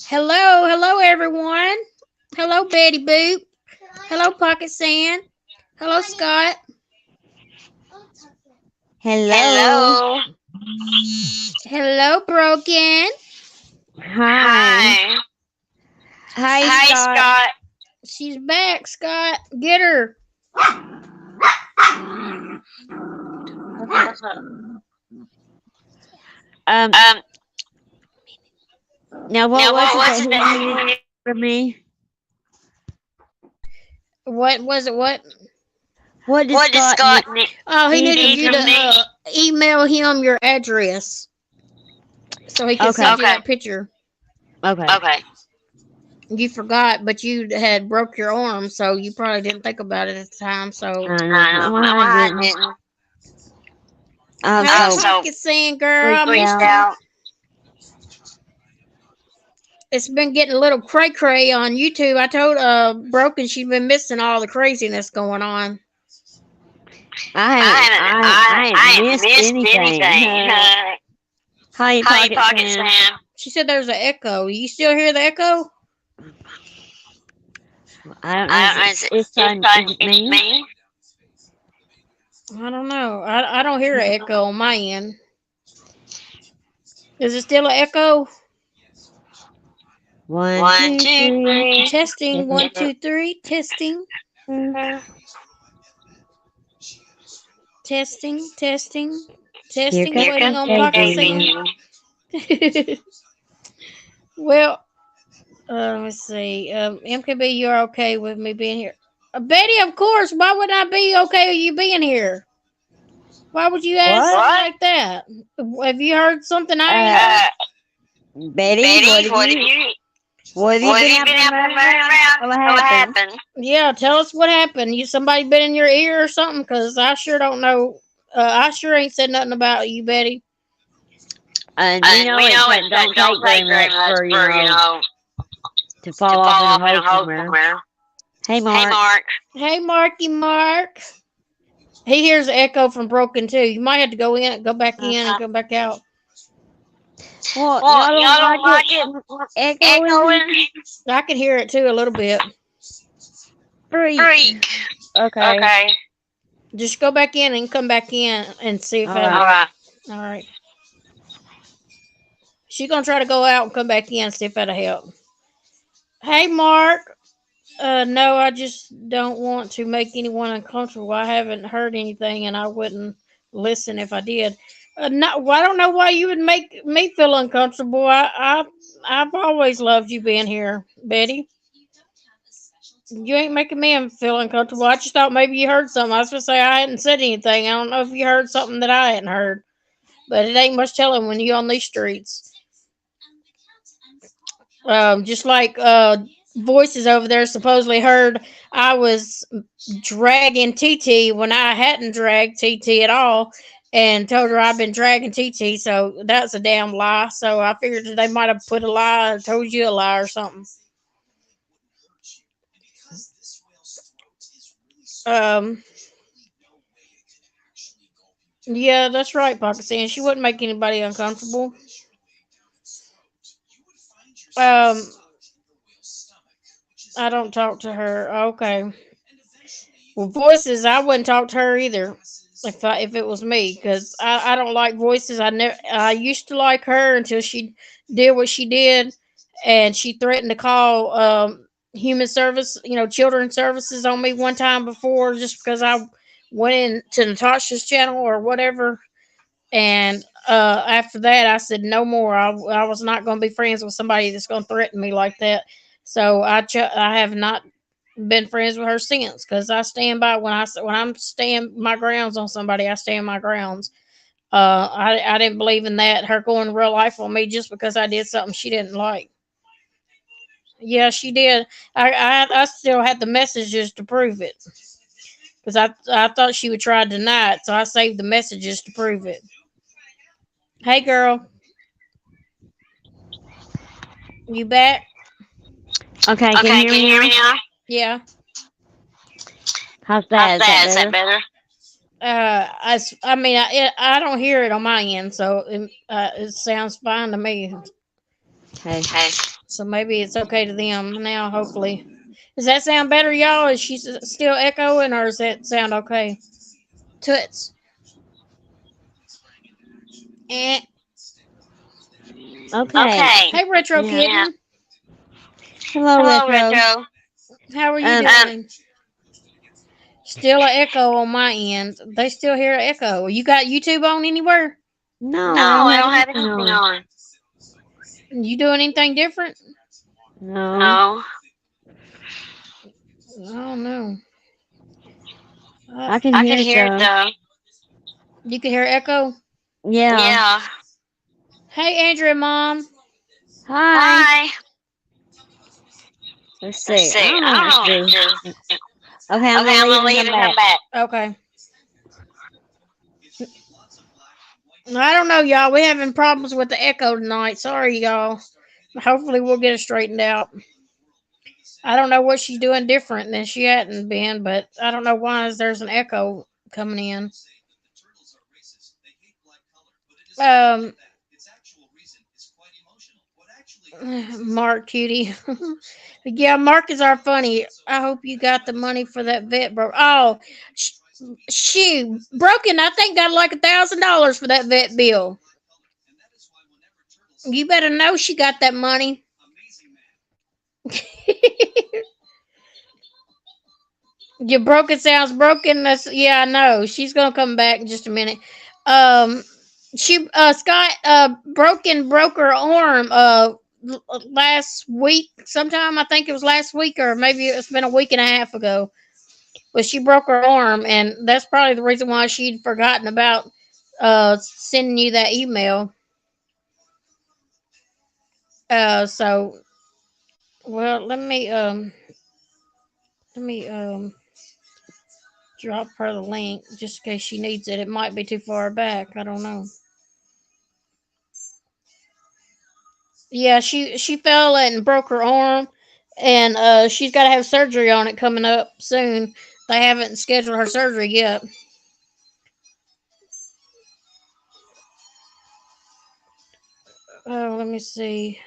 Hello everyone. Hello Betty Boop. Hello Pocket Sand. Hello Scott. Hello. Hello. Hello Broken. Hi. Hi. Hi, Hi, Scott. Scott. She's back, Scott. Get her. What's up? Um, Um. now what Now, was what it that was it he that needed you from me? What was it? What? What did What did Scott Scott Oh, he need needed from need you from to me? me? email him your address so he can send Okay. you Okay. that picture. Okay. Okay. You forgot, but you had broke your arm, so you probably didn't think about it at the time. So, I know. I I didn't. didn't. hey, So Pocket Sand girl, I Freaked missed freaked out. you. out. It's been getting a little cray cray on YouTube. I told Broken she's been missing all the craziness going on. I I ain't haven't missed missed anything. anything. Hi, Hi, Pocket Pocket Sam. Sam. She said there's an echo. You still hear the echo? I don't know. Is Is it it me? me? I don't know. I don't hear an echo on my end. Is it still an echo? One, One, two, two, three. three. Testing Is one two three. Testing testing testing Here testing. comes Here Waiting comes on Pocket MKB. Sand. MKB. Well, let's see. MKB, you're okay with me being here? Betty, of course. Why would I be okay with you being here? Why would you ask What? something What? like that? Have you heard something I ain't Uh, heard? Betty, Betty, what have you what have been you out been there out there running running around? around? What What happened? happened? Yeah, tell us what happened. You somebody been in your ear or something? Cause I sure don't know. I sure ain't said nothing about you, Betty. And we And know we know it it don't don't take very take very much much for, for, to to fall off fall in a off in hole a hole somewhere. somewhere. Hey, Hey, Mark. Mark. Hey, Marky Mark. He hears the echo from Broken too. You might have to go back in, and Uh-huh. come back out. Well, Well, y'all don't y'all like don't it like it echoing? echoing? I can hear it too a little bit. Freak. Freak. Okay. Okay. Just go back in and come back in and see if All that'll right. All work. right. All right. She's gonna try to go out and come back in, see if that'll help. Hey, Mark. No, I just don't want to make anyone uncomfortable. I haven't heard anything, and I wouldn't listen if I did. No, well, I don't know why you would make me feel uncomfortable. I've always loved you being here, Betty. You ain't making me feel uncomfortable. I just thought maybe you heard something. I was gonna say I hadn't said anything. I don't know if you heard something that I hadn't heard, but it ain't much telling when you're on these streets. Just like voices over there supposedly heard I was dragging TT when I hadn't dragged TT at all, and told her I've been dragging TT. So that's a damn lie. So I figured they might have put a lie or told you a lie or something. Um, yeah, that's right, Pakistan. She wouldn't make anybody uncomfortable. Um, I don't talk to her. Okay. Well, voices, I wouldn't talk to her either if it was me, because I don't like voices. I used to like her until she did what she did, and she threatened to call human service, children's services on me one time before, just because I went into Natasha's channel or whatever. And after that, I said no more. I was not going to be friends with somebody that's going to threaten me like that. So I have not been friends with her since, because I stand by when I'm staying my grounds on somebody, I stand my grounds. I didn't believe in that her going real life on me just because I did something she didn't like. Yeah, she did. I still had the messages to prove it, because I thought she would try to deny it, so I saved the messages to prove it. Hey, girl, you back? Okay, can you Okay, hear can me you hear now? me now? Yeah. How's How's that? Is that that? Is that better? better? I mean, I don't hear it on my end, so it sounds fine to me. Okay. So maybe it's okay to them now. Hopefully, does that sound better, y'all? Is she still echoing, or does that sound okay? Toots. Eh. Okay. Hey, Retro Yeah. Kitten. Hello, Retro. How are you Um, doing? Still an echo on my end. They still hear an echo. You got YouTube on anywhere? no, I don't have anything on. You doing anything different? No. I don't know. I can hear it though. You can hear echo. Yeah. Hey, Andrea, mom. Hi. Let's see. I don't know what to do. Okay, I'm gonna leave and come back. Okay. I don't know, y'all. We're having problems with the echo tonight. Sorry, y'all. Hopefully, we'll get it straightened out. I don't know what she's doing different than she hadn't been, but I don't know why there's an echo coming in. Um, Mark, cutie. Yeah, Mark is our funny. I hope you got the money for that vet, bro. Oh, she broken. I think got like $1,000 for that vet bill. You better know she got that money. Your broken sounds broken. That's yeah, I know. She's gonna come back in just a minute. Um, she Scott broke her arm last week sometime. I think it was last week or maybe it's been a week and a half ago. But she broke her arm, and that's probably the reason why she'd forgotten about sending you that email. So well, let me drop her the link just in case she needs it. It might be too far back. I don't know. Yeah, she fell and broke her arm, and she's got to have surgery on it coming up soon. They haven't scheduled her surgery yet. Oh, let me see.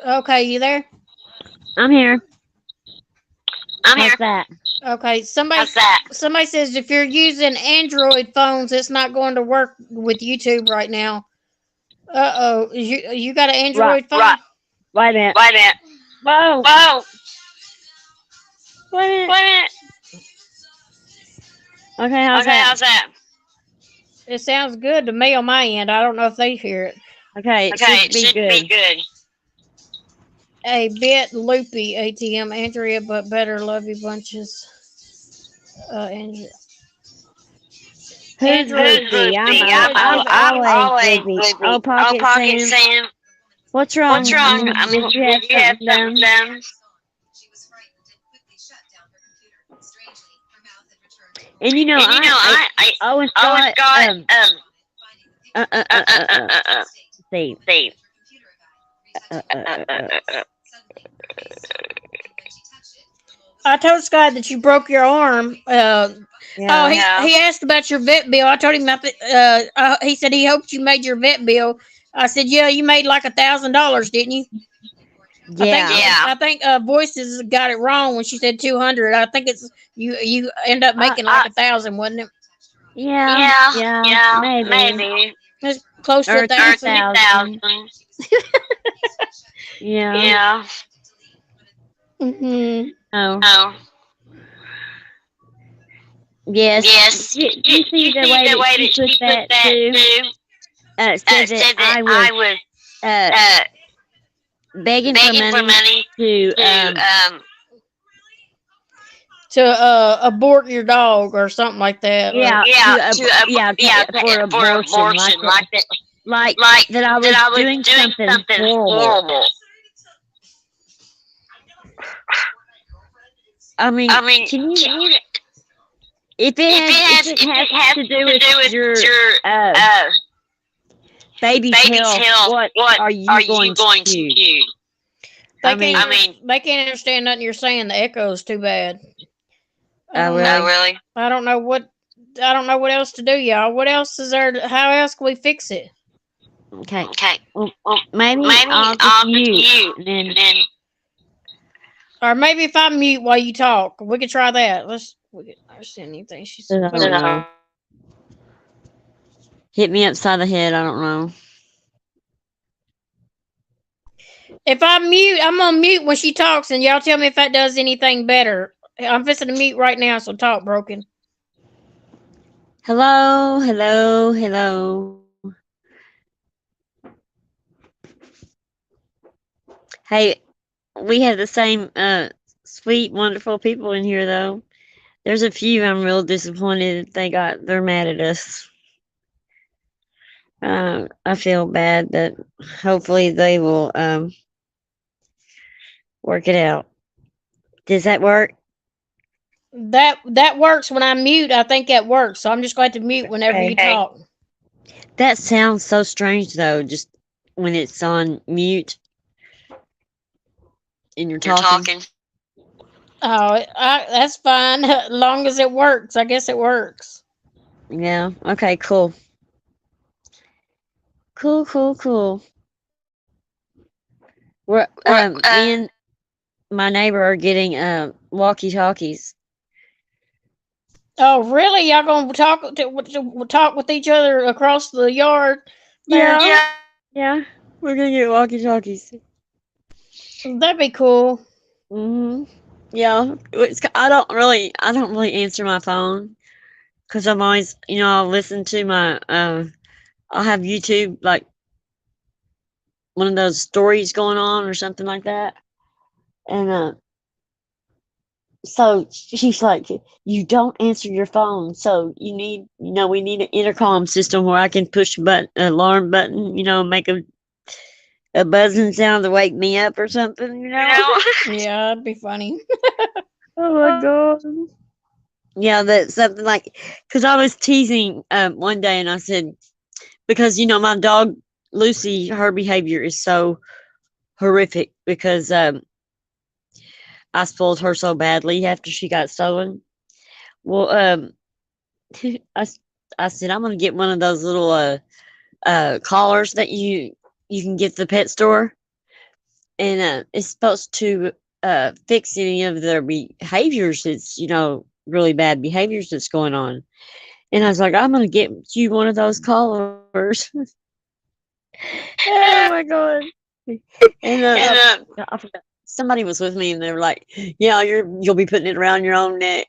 Okay, you there? I'm here. How's that? Okay, somebody says if you're using Android phones, it's not going to work with YouTube right now. You got an Right. Android phone? Wait a minute. Whoa. Wait a minute. Okay, how's that? It sounds good to me on my end. I don't know if they hear it. Okay, it should be good. A bit loopy ATM Andrea, but better. Love you bunches. Andrea. Who's loopy? I'm always loopy. Oh, Pocket Sam. What's wrong? I mean, did you have something done? And you know, I always got see. I told Scott that you broke your arm. Oh, he asked about your vet bill. I told him nothing. He said he hoped you made your vet bill. I said, yeah, you made like $1,000, didn't you? Yeah. I think Voices got it wrong when she said 200. I think it's you end up making like 1,000, wasn't it? Yeah, maybe. It's close to Or 1,000. 3,000. Yeah. Mm-hmm. Oh. Yes. You see the way that she put that too? Said that I was begging for money To abort your dog or something like that. for abortion, like that I was doing something horrible. I mean, can you? If it has to do with your baby's health, what are you going to do? They can't understand nothing you're saying. The echo's too bad. Really? I don't know what else to do, y'all. What else is there? How else can we fix it? Okay. Okay. Well, Well, maybe maybe I'll just I'll just mute mute and then and then. Or maybe if I mute while you talk, we could try that. Let's see anything she said. 'cause I don't know. Hit me upside the head. I don't know. If I mute, I'm gonna mute when she talks, and y'all tell me if that does anything better. I'm fixing to mute right now, so talk, Broken. Hello, hello, hello. Hey, we have the same sweet, wonderful people in here though. There's a few I'm real disappointed they're mad at us. I feel bad, but hopefully they will work it out. Does that work? That works when I mute. I think that works. So I'm just going to mute whenever you Okay. talk. That sounds so strange though, just when it's on mute and you're You're talking. talking. Oh, that's fine. As long as it works, I guess it works. Yeah. Okay, cool. Cool, cool, cool. We're We're, me and my neighbor are getting walkie talkies. Oh, really? Y'all gonna talk with each other across the yard there? Yeah. yeah. Yeah. We're gonna get walkie talkies. That'd be cool. Yeah. I don't really answer my phone because I'm always, I'll listen to my, I'll have YouTube, like one of those stories going on or something like that. And, so she's like, you don't answer your phone. So we need an intercom system where I can push an alarm button, make a buzzing sound to wake me up or something. You know. Yeah, that'd be funny. Oh my god. Yeah, that's something like, because I was teasing one day and I said, because, my dog, Lucy, her behavior is so horrific because I spoiled her so badly after she got stolen. Well, I, I said, I'm going to get one of those little collars that you can get at the pet store. And it's supposed to fix any of their behaviors. It's, really bad behaviors that's going on. And I was like, I'm going to get you one of those collars. Oh my god! And And I forgot, somebody was with me, and they were like, "Yeah, you'll be putting it around your own neck."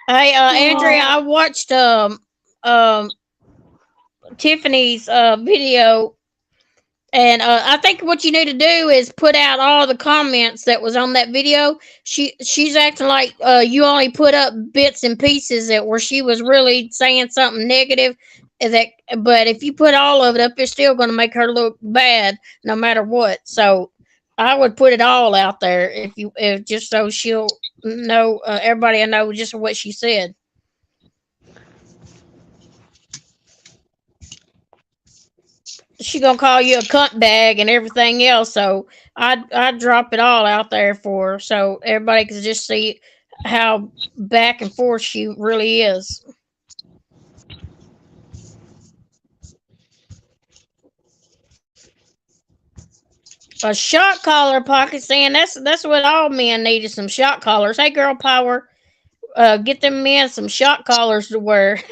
Hey, Andrea, Oh. I watched um Tiffany's video, and I think what you need to do is put out all the comments that was on that video. She's acting like you only put up bits and pieces that where she was really saying something negative. That, but if you put all of it up, it's still going to make her look bad no matter what. So I would put it all out there if just so she'll know everybody. I know just what she said. She gonna call you a cunt bag and everything else. So I'd drop it all out there for her so everybody can just see how back and forth she really is. A shot collar, pocket saying that's what all men need is some shot collars. Hey, girl power, get them men some shot collars to wear.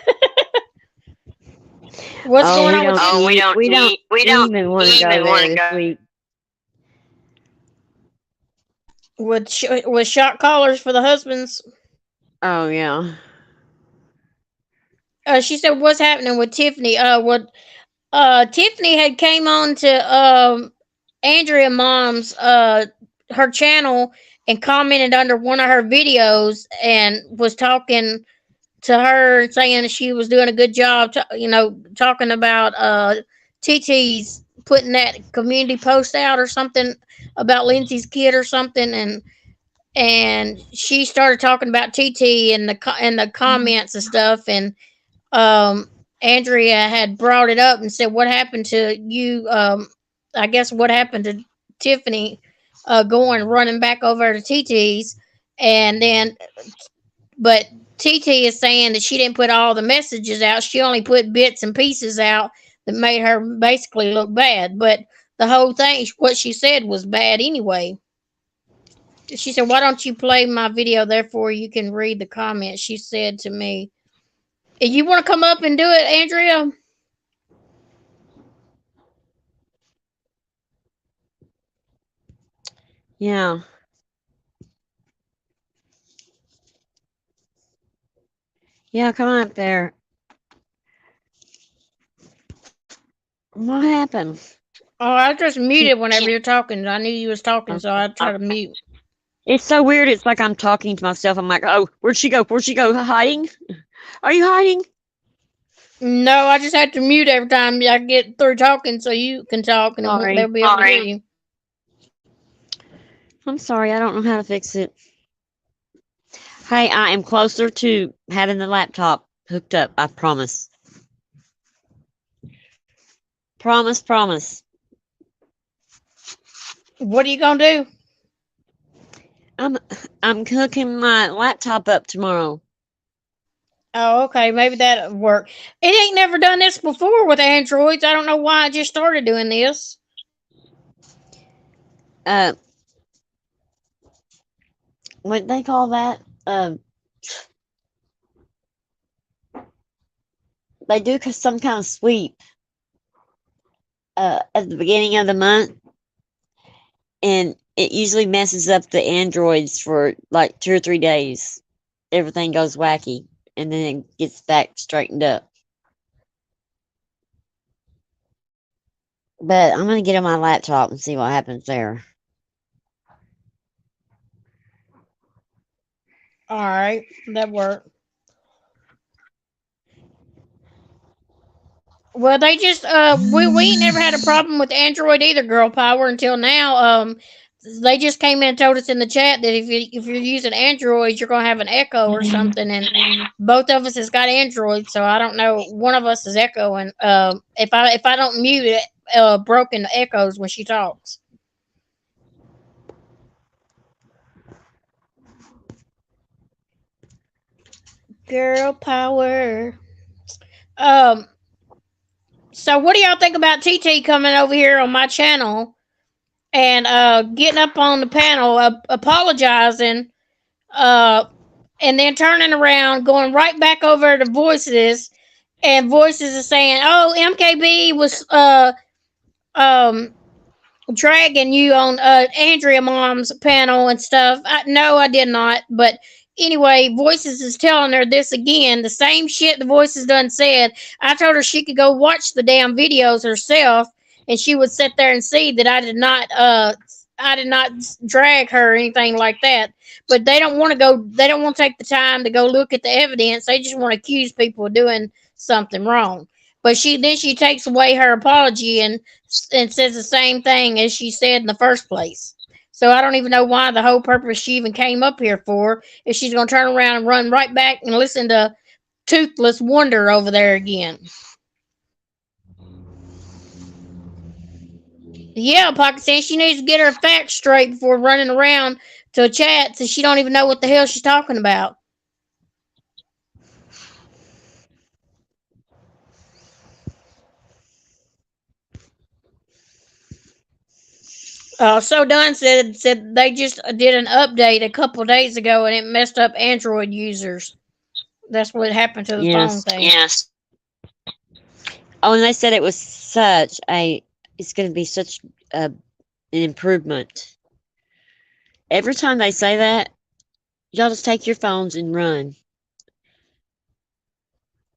What's Oh, going we on with don't you? oh, need. We don't we don't even want to go even want there to this go. week. With shot collars for the husbands? Oh yeah. She said, "What's happening with Tiffany?" What Tiffany had came on to Andrea Mom's her channel and commented under one of her videos and was talking to her saying she was doing a good job talking about TT's putting that community post out or something about Lindsay's kid or something, and she started talking about TT in the comments and stuff, and um, Andrea had brought it up and said, "What happened to you?" I guess what happened to Tiffany going running back over to TT's, and then, but TT is saying that she didn't put all the messages out. She only put bits and pieces out that made her basically look bad. But the whole thing, what she said was bad anyway. She said, "Why don't you play my video? Therefore, you can read the comments." She said to me, "You want to come up and do it, Andrea?" Yeah. Yeah, come on up there. What happened? Oh, I just muted whenever you're talking. I knew you was talking, so I tried to mute. It's so weird. It's like I'm talking to myself. I'm like, oh, where'd she go? Where'd she go? Hiding? Are you hiding? No, I just had to mute every time I get through talking, so you can talk and Sorry. they'll be able to hear you. I'm sorry. I don't know how to fix it. Hey, I am closer to having the laptop hooked up. I promise. Promise, promise. What are you gonna do? I'm hooking my laptop up tomorrow. Oh, okay, maybe that'll work. It ain't never done this before with Androids. I don't know why I just started doing this. Uh, what they call that? They do some kind of sweep at the beginning of the month, and it usually messes up the androids for like 2 or 3 days. Everything goes wacky, and then it gets back straightened up. But I'm gonna get on my laptop and see what happens there. All right, that worked. Well, they just we ain't never had a problem with Android either, girl power, until now. They just came in and told us in the chat that if you're using Android, you're gonna have an echo or something, and both of us has got Android, so I don't know. One of us is echoing. If I don't mute it, broken echoes when she talks. Girl power. Um. So, what do y'all think about TT coming over here on my channel and getting up on the panel, apologizing, uh, and then turning around, going right back over to Voices, and Voices is saying, "Oh, MKB was um dragging you on Andrea Mom's panel and stuff." No, I did not. But anyway, Voices is telling her this again, the same shit the Voices done said. I told her she could go watch the damn videos herself, and she would sit there and see that I did not drag her or anything like that. But they don't want to go. They don't want to take the time to go look at the evidence. They just want to accuse people of doing something wrong. But she takes away her apology and says the same thing as she said in the first place. So I don't even know why the whole purpose she even came up here for if she's gonna turn around and run right back and listen to Toothless Wonder over there again. Yeah, Pakistan, she needs to get her facts straight before running around to a chat so she don't even know what the hell she's talking about. So Dunn said they just did an update a couple days ago and it messed up Android users. That's what happened to the phone Yes. thing. Yes. Oh, and they said it was such a. It's going to be such an improvement. Every time they say that, y'all just take your phones and run.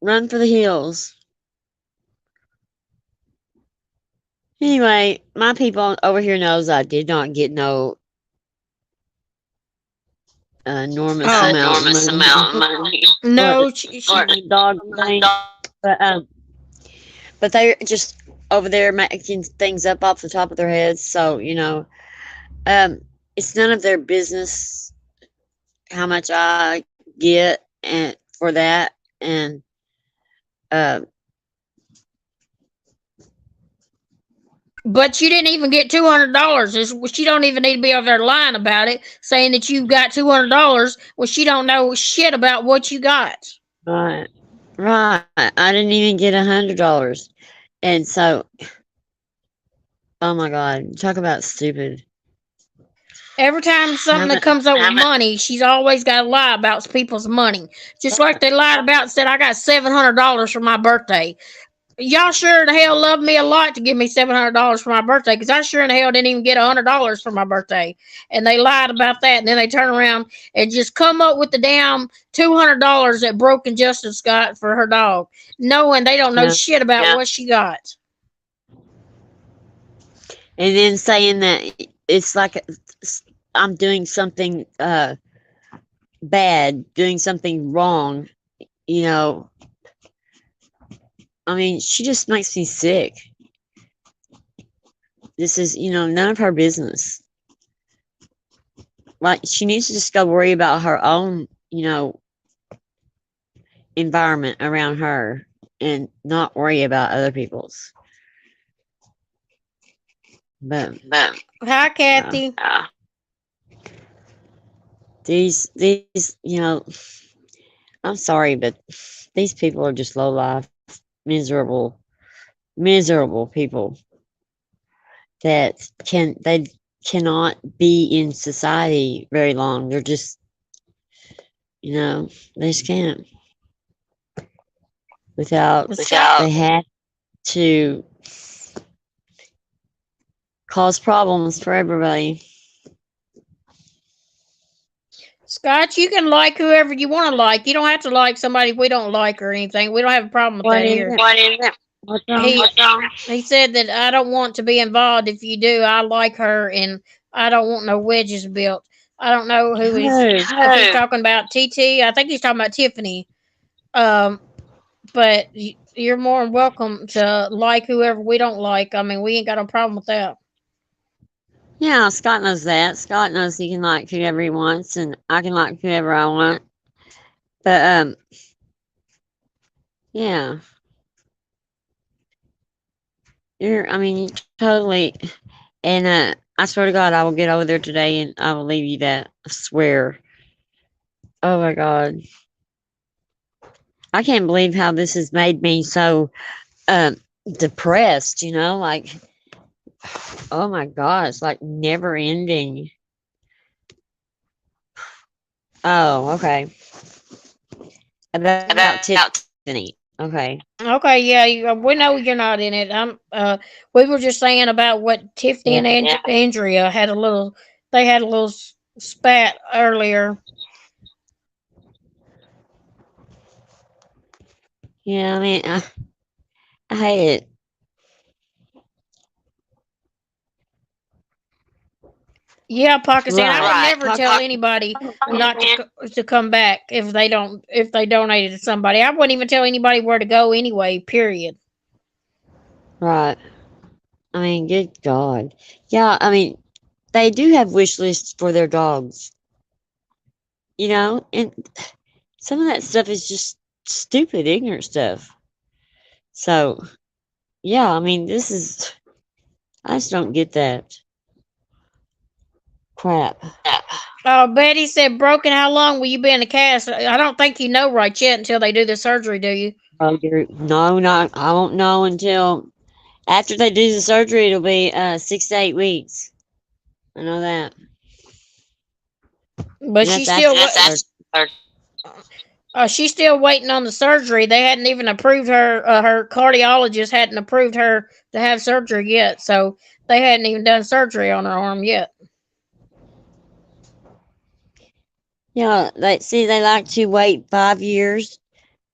Run for the hills. Anyway, my people over here knows I did not get no enormous amount of money. No, For my dog thing. But but they're just over there making things up off the top of their heads. So it's none of their business how much I get and for that, and uh, But you didn't even get $200. She don't even need to be over there lying about it, saying that you got $200 when she don't know shit about what you got. Right. Right. I didn't even get $100. And so, oh my God, talk about stupid. Every time How something much? that comes up with money, she's always got to lie about people's money. Just like they lied about and said I got $700 for my birthday. Y'all sure the hell love me a lot to give me $700 for my birthday, because I sure in the hell didn't even get $100 for my birthday. And they lied about that, and then they turn around and just come up with the damn $200 that Broken Justice got for her dog, knowing they don't know Yeah. shit about what she got. And then saying that it's like I'm doing something bad, doing something wrong. You know, I mean, she just makes me sick. This is, none of her business. Like, she needs to just go worry about her own, environment around her and not worry about other people's. But Hi, uh, Kathy. these, I'm sorry, but these people are just low life, miserable people that they cannot be in society very long. They're just, they just can't without they have to cause problems for everybody. Scott, you can like whoever you want to like. You don't have to like somebody we don't like or anything. We don't have a problem with What that is here. it? What is it? What's wrong? He he said that I don't want to be involved. If you do, I like her, and I don't want no wedges built. I don't know who he's Who? if he's talking about TT. I think he's talking about Tiffany. Um, but you're more than welcome to like whoever we don't like. I mean, we ain't got no problem with that. Yeah, Scott knows that. Scott knows he can like whoever he wants, and I can like whoever I want. But yeah, I mean, you totally. And I swear to God, I will get over there today, and I will leave you that. I swear. Oh my God, I can't believe how this has made me so um depressed. Like, oh my God, it's like never ending. Oh, okay. About Tiffany. Okay. Okay, yeah, we know you're not in it. We were just saying about what Tiffany Yeah. and Andrea had a little. They had a little spat earlier. Yeah. I mean, I hate it. Yeah, Pakistan. I would Right. never tell anybody not to come back if they donated to somebody. I wouldn't even tell anybody where to go anyway. Period. Right. I mean, good God. Yeah. I mean, they do have wish lists for their dogs. And some of that stuff is just stupid, ignorant stuff. So yeah. I mean, this is. I just don't get that crap. Oh, Betty said, "Broken. How long will you be in the cast?" I don't think you know right yet until they do the surgery. Do you? No, not. I won't know until after they do the surgery. It'll be 6 to 8 weeks. I know that. But And that's after she's still waiting on the surgery. They hadn't even approved her. Her cardiologist hadn't approved her to have surgery yet, so they hadn't even done surgery on her arm yet. Yeah, they like to wait 5 years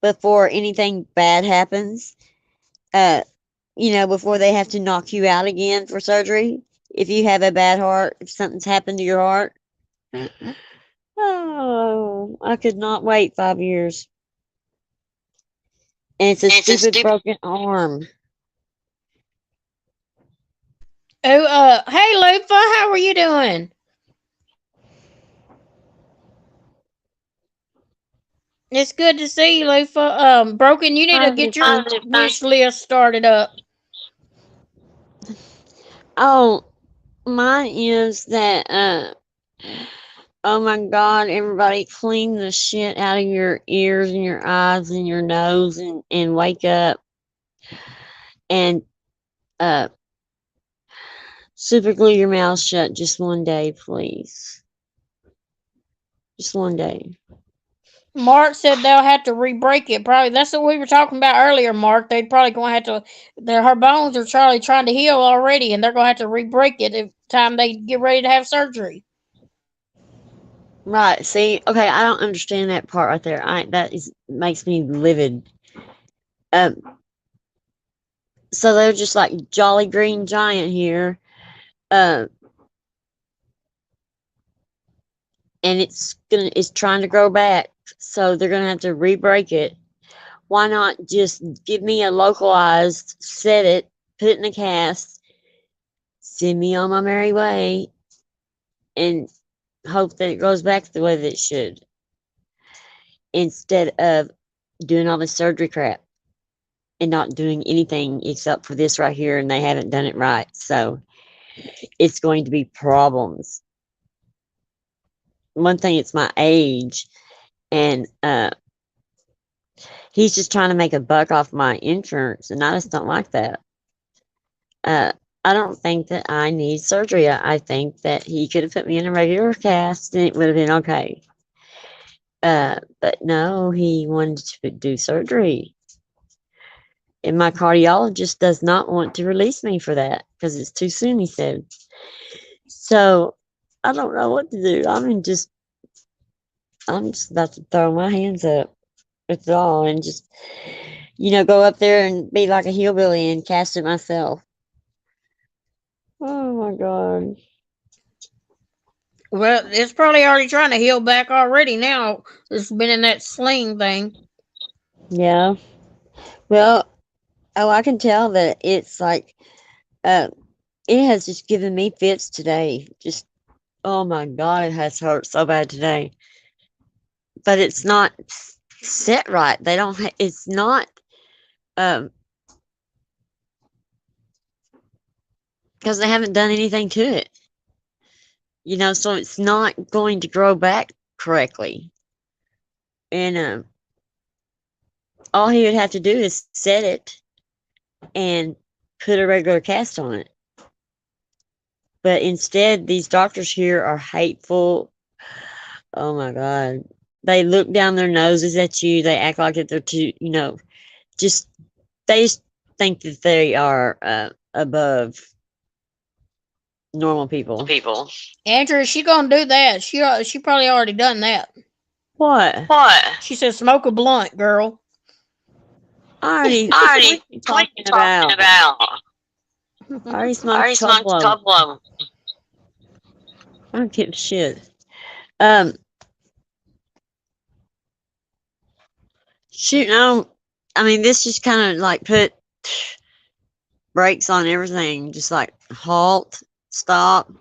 before anything bad happens. Uh, before they have to knock you out again for surgery. If you have a bad heart, if something's happened to your heart. Oh, I could not wait 5 years. And it's a stupid broken arm. Oh, hey, Lufa, how are you doing? It's good to see you, Lufa. Broken, you need to Hi, get your Lufa. wish list started up. Oh, mine is that oh my god, everybody clean the shit out of your ears and your eyes and your nose and wake up and uh super glue your mouth shut just one day, please. Just one day. Mark said they'll have to re-break it. Probably that's what we were talking about earlier. Mark, they'd probably going to have to. Her bones are Charlie trying to heal already, and they're going to have to re-break it if time they get ready to have surgery. Right. See, okay, I don't understand that part right there. I that is makes me livid. Um, so they're just like Jolly Green Giant here, uh, and it's trying to grow back. So they're gonna have to re-break it. Why not just give me a localized, set it, put it in a cast, send me on my merry way, and hope that it goes back the way that it should, instead of doing all this surgery crap and not doing anything except for this right here, and they haven't done it right. So it's going to be problems. One thing, it's my age, and he's just trying to make a buck off my insurance, and I just don't like that. Uh, I don't think that I need surgery. I think that he could have put me in a regular cast and it would have been okay. But no, he wanted to do surgery. And my cardiologist does not want to release me for that because it's too soon, he said. So I don't know what to do. I'm just about to throw my hands up with it all and just, go up there and be like a hillbilly and cast it myself. Oh my God. Well, it's probably already trying to heal back already. Now it's been in that sling thing. Yeah. Well, oh, I can tell that it's like, uh, it has just given me fits today. Just, oh my God, it has hurt so bad today. But it's not set right. They don't, it's not, um, because they haven't done anything to it. So it's not going to grow back correctly. And all he would have to do is set it and put a regular cast on it. But instead, these doctors here are hateful. Oh my God. They look down their noses at you. They act like that they're too, just, they just think that they are above normal people. People. Andrew, she gonna do that. She probably already done that. What? What? She said, "Smoke a blunt, girl." I already, what are Already, you what are you talking talking about? about? I already smoked Already a couple smoked a of 'em. couple of them. I don't give a shit. Um, shoot, no. I mean, this just kind of like put brakes on everything. Just like halt, stop.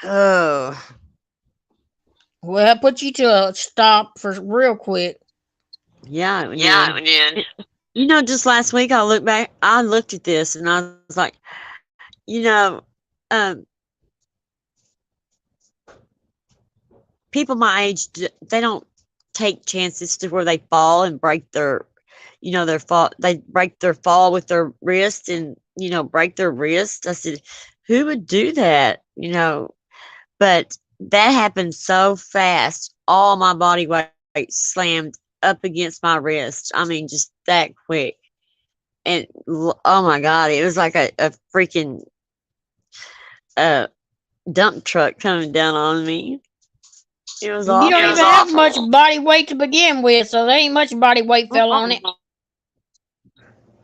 Oh, Well, I put you to a stop for real quick. yeah, it Yeah, did. it did. Just last week I looked at this and I was like, um, people my age, they don't take chances to where they fall and break their fall. They break their fall with their wrist and, break their wrist. I said, who would do that? But that happened so fast. All my body weight slammed up against my wrist. I mean, just that quick. And oh my God, it was like a freaking uh, dump truck coming down on me. It was You don't It even was awful. have much awful. body weight to begin with, so there ain't much body weight fell on it.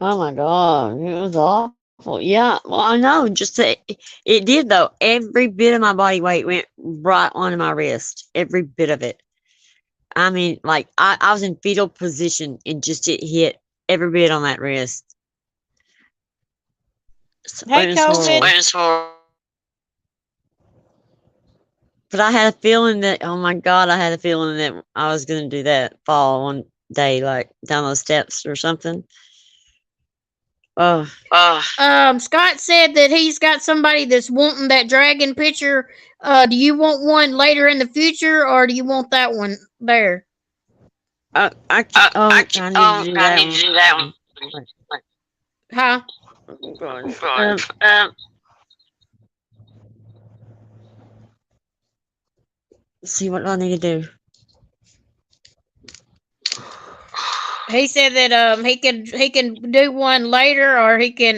Oh my God, it was awful. Yeah, well, I know. It did though. Every bit of my body weight went right onto my wrist. Every bit of it. I mean, like I was in fetal position and just it hit every bit on that wrist. So Hey, it was horrible. COVID. Where's for? But I had a feeling that, oh my God, I had a feeling that I was going to do that fall one day, like down those steps or something. Oh, Scott said that he's got somebody that's wanting that dragon picture. Do you want one later in the future, or do you want that one there? I need to do I that need to do that one. one. Huh? Oh gosh. God. Let's see what do I need to do. He said that he can do one later, or he can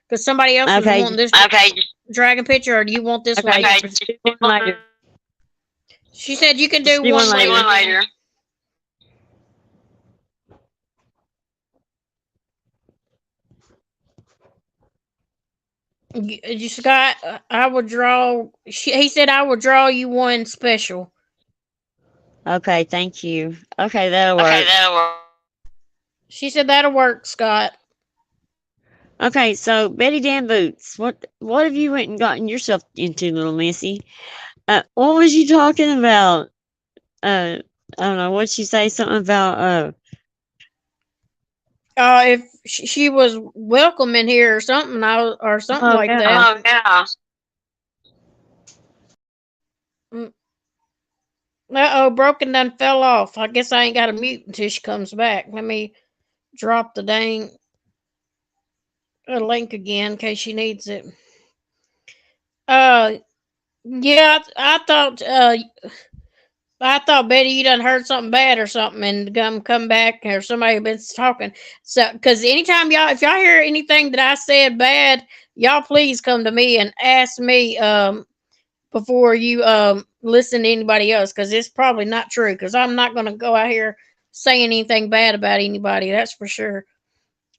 because somebody else was Okay, wanting this Okay, dragon picture, or do you want this one okay, later? just do one later. She said you can Just do do one one see later. one later. later. You Scott, I would draw. He said I would draw you one special. Okay, thank you. Okay, that'll Okay, work. that'll work. She said that'll work, Scott. Okay, so Betty Dan Boots, what have you went and gotten yourself into, little missy? What was you talking about? I don't know. What'd she say? Something about If she was welcome in here or something, or something oh like yeah. that. Oh yeah. Uh oh, Broken done fell off. I guess I ain't got to mute until she comes back. Let me drop the dang link again in case she needs it. Uh, yeah, I thought Betty, you done heard something bad or something, and come back, or somebody been talking. So, because anytime y'all, if y'all hear anything that I said bad, y'all please come to me and ask me before you listen to anybody else, because it's probably not true. Because I'm not gonna go out here saying anything bad about anybody. That's for sure.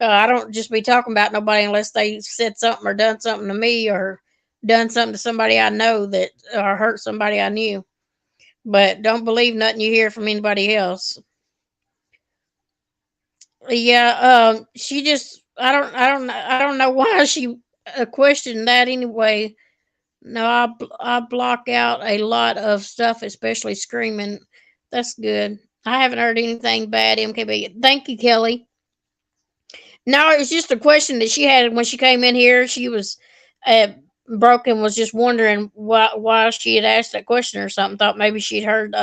I don't just be talking about nobody unless they said something or done something to me, or done something to somebody I know, that or hurt somebody I knew. But don't believe nothing you hear from anybody else. Yeah, she just I don't know why she questioned that anyway. No, I block out a lot of stuff, especially screaming. That's good. I haven't heard anything bad, MKB. Thank you, Kelly. No, it was just a question that she had when she came in here. She was uh, broken, was just wondering why she had asked that question or something. Thought maybe she'd heard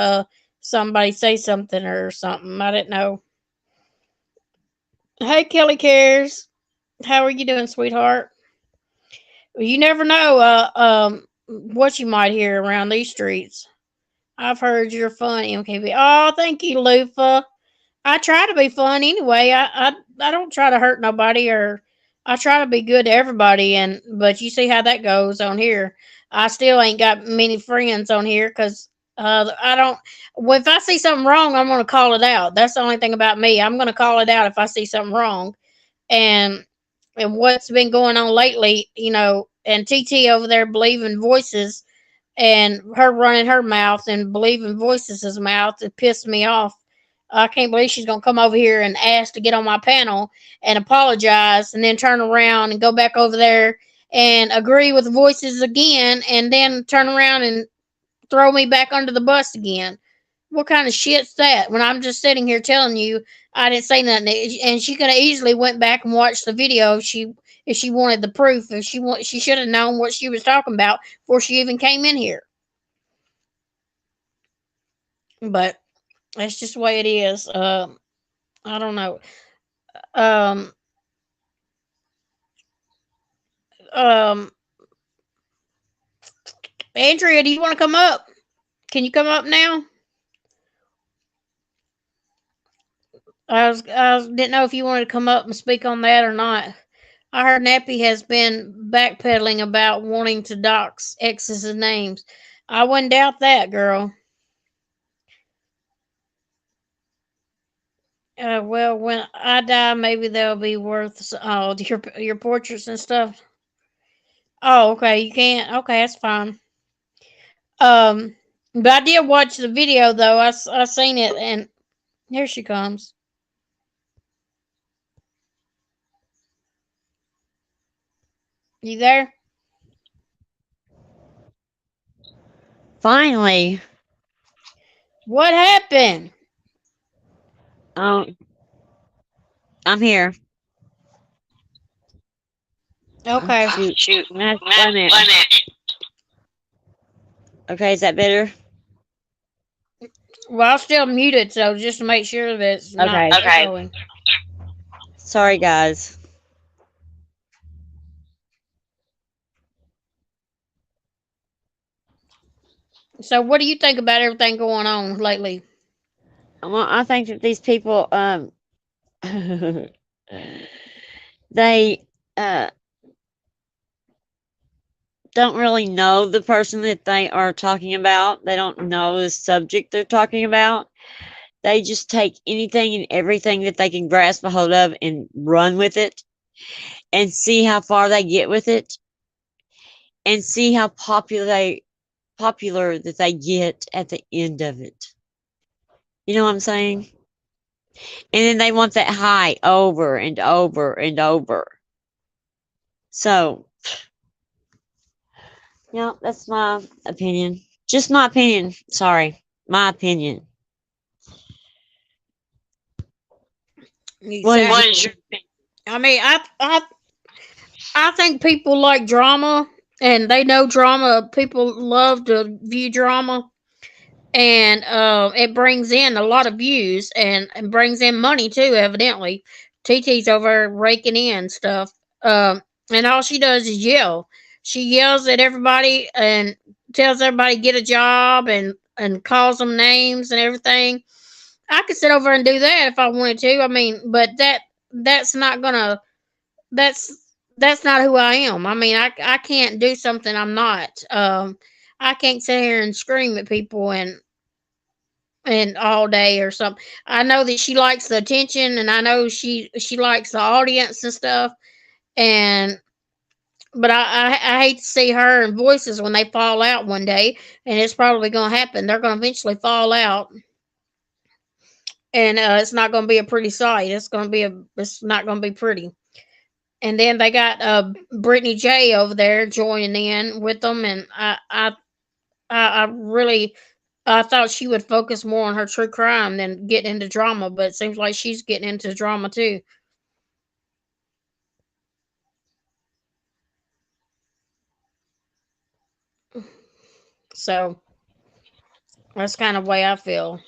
somebody say something or something. I didn't know. Hey, Kelly cares. How are you doing, sweetheart? You never know what you might hear around these streets. I've heard you're fun, MKB. Oh, thank you, Lufa. I try to be fun anyway. I don't try to hurt nobody, or I try to be good to everybody. And but you see how that goes on here. I still ain't got many friends on here because I don't. Well, if I see something wrong, I'm gonna call it out. That's the only thing about me. I'm gonna call it out if I see something wrong. And what's been going on lately, and TT over there believing voices, and her running her mouth and believing voices' mouth, it pissed me off. I can't believe she's gonna come over here and ask to get on my panel and apologize, and then turn around and go back over there and agree with voices again, and then turn around and throw me back under the bus again. What kind of shit's that? When I'm just sitting here telling you I didn't say nothing, and she could have easily went back and watched the video if she wanted the proof. If she should have known what she was talking about before she even came in here. But that's just the way it is. I don't know. Um, um, Andrea, do you want to come up? Can you come up now? Didn't know if you wanted to come up and speak on that or not. I heard Nappy has been backpedaling about wanting to dox exes and names. I wouldn't doubt that, girl. Well, when I die, maybe they'll be worth your portraits and stuff. Oh, okay, you can't. Okay, that's fine. Um, but I did watch the video though. I seen it, and here she comes. You there? Finally. What happened? Oh, I'm here. Okay. Shoot. Shoot. Wait Wait a a minute. minute. Okay, is that better? Well, I'll still mute it, so just to make sure that it's not Okay. Okay. echoing. Sorry, guys. So, what do you think about everything going on lately? Well, I think that these people, they uh, don't really know the person that they are talking about. They don't know the subject they're talking about. They just take anything and everything that they can grasp a hold of and run with it and see how far they get with it and see how popular that they get at the end of it. You know what I'm saying? And then they want that high over and over and over. So, yeah, that's my opinion. Just my opinion. Sorry. My opinion. What is What Exactly. is your opinion? I mean, I think people like drama, and they know drama. People love to view drama, and it brings in a lot of views and brings in money too. Evidently, TT's over there raking in stuff, and all she does is yell. She yells at everybody and tells everybody get a job and calls them names and everything. I could sit over and do that if I wanted to. I mean, but that's not gonna that's that's not who I am. I mean, I can't do something I'm not. I can't sit here and scream at people and all day or something. I know that she likes the attention, and I know she likes the audience and stuff. And but I hate to see her and Voices when they fall out one day, and it's probably going to happen. They're going to eventually fall out, and it's not going to be a pretty sight. It's not going to be pretty. And then they got Brittany J over there joining in with them, and I really I thought she would focus more on her true crime than get into drama, but it seems like she's getting into drama too. So that's kind of the way I feel.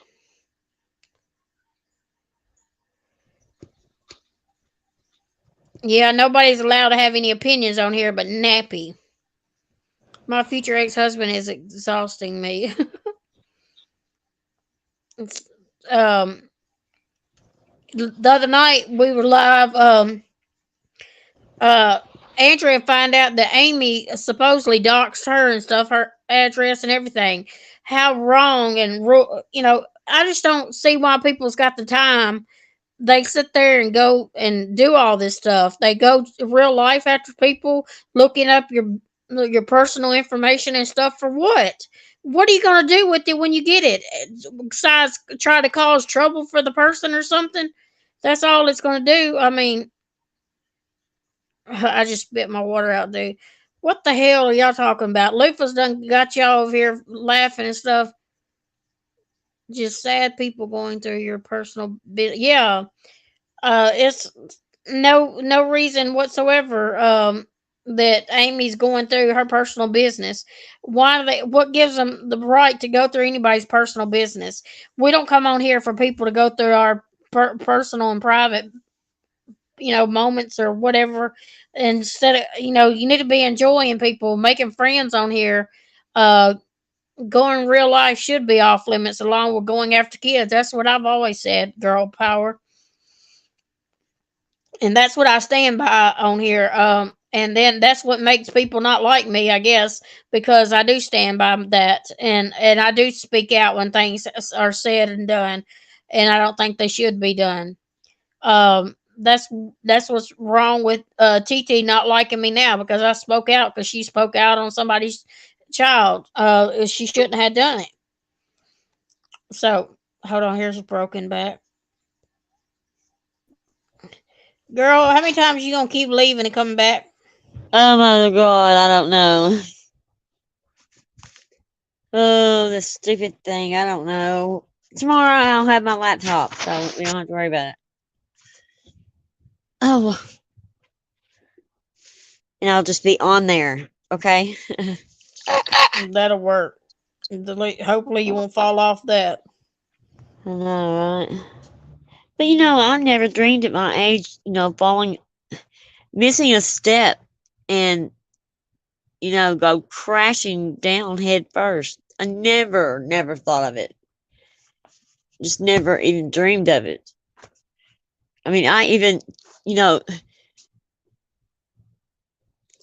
Yeah, nobody's allowed to have any opinions on here but Nappy. My future ex husband is exhausting me. It's, um, the other night we were live. Uh, Andrea find out that Amy supposedly doxed her and stuff, her address and everything. How wrong and I just don't see why people's got the time. They sit there and go and do all this stuff. They go to real life after people, looking up your personal information and stuff for what? What are you gonna do with it when you get it? Besides, try to cause trouble for the person or something. That's all it's gonna do. I mean, I just spit my water out, dude. What the hell are y'all talking about? Lufa's done got y'all over here laughing and stuff. Just sad people going through your personal bit. Yeah, it's no reason whatsoever. That Amy's going through her personal business. Why do they? What gives them the right to go through anybody's personal business? We don't come on here for people to go through our personal and private moments or whatever. Instead of you need to be enjoying people, making friends on here. uh Going real life should be off limits along with going after kids. That's what I've always said, girl power. And that's what I stand by on here. And then that's what makes people not like me, I guess, because I do stand by that, and I do speak out when things are said and done, and I don't think they should be done. That's what's wrong with TT not liking me now, because I spoke out, because she spoke out on somebody's child. She shouldn't have done it. So hold on, here's a broken back. Girl, how many times you gonna keep leaving and coming back? Oh my god, I don't know. Oh, this stupid thing, I don't know. Tomorrow I'll have my laptop, so we don't have to worry about it. Oh, and I'll just be on there. Okay. That'll work. Hopefully you won't fall off that. I know, right? But I never dreamed at my age, falling, missing a step, and go crashing down head first. I never thought of it. Just never even dreamed of it. I mean, I even, you know,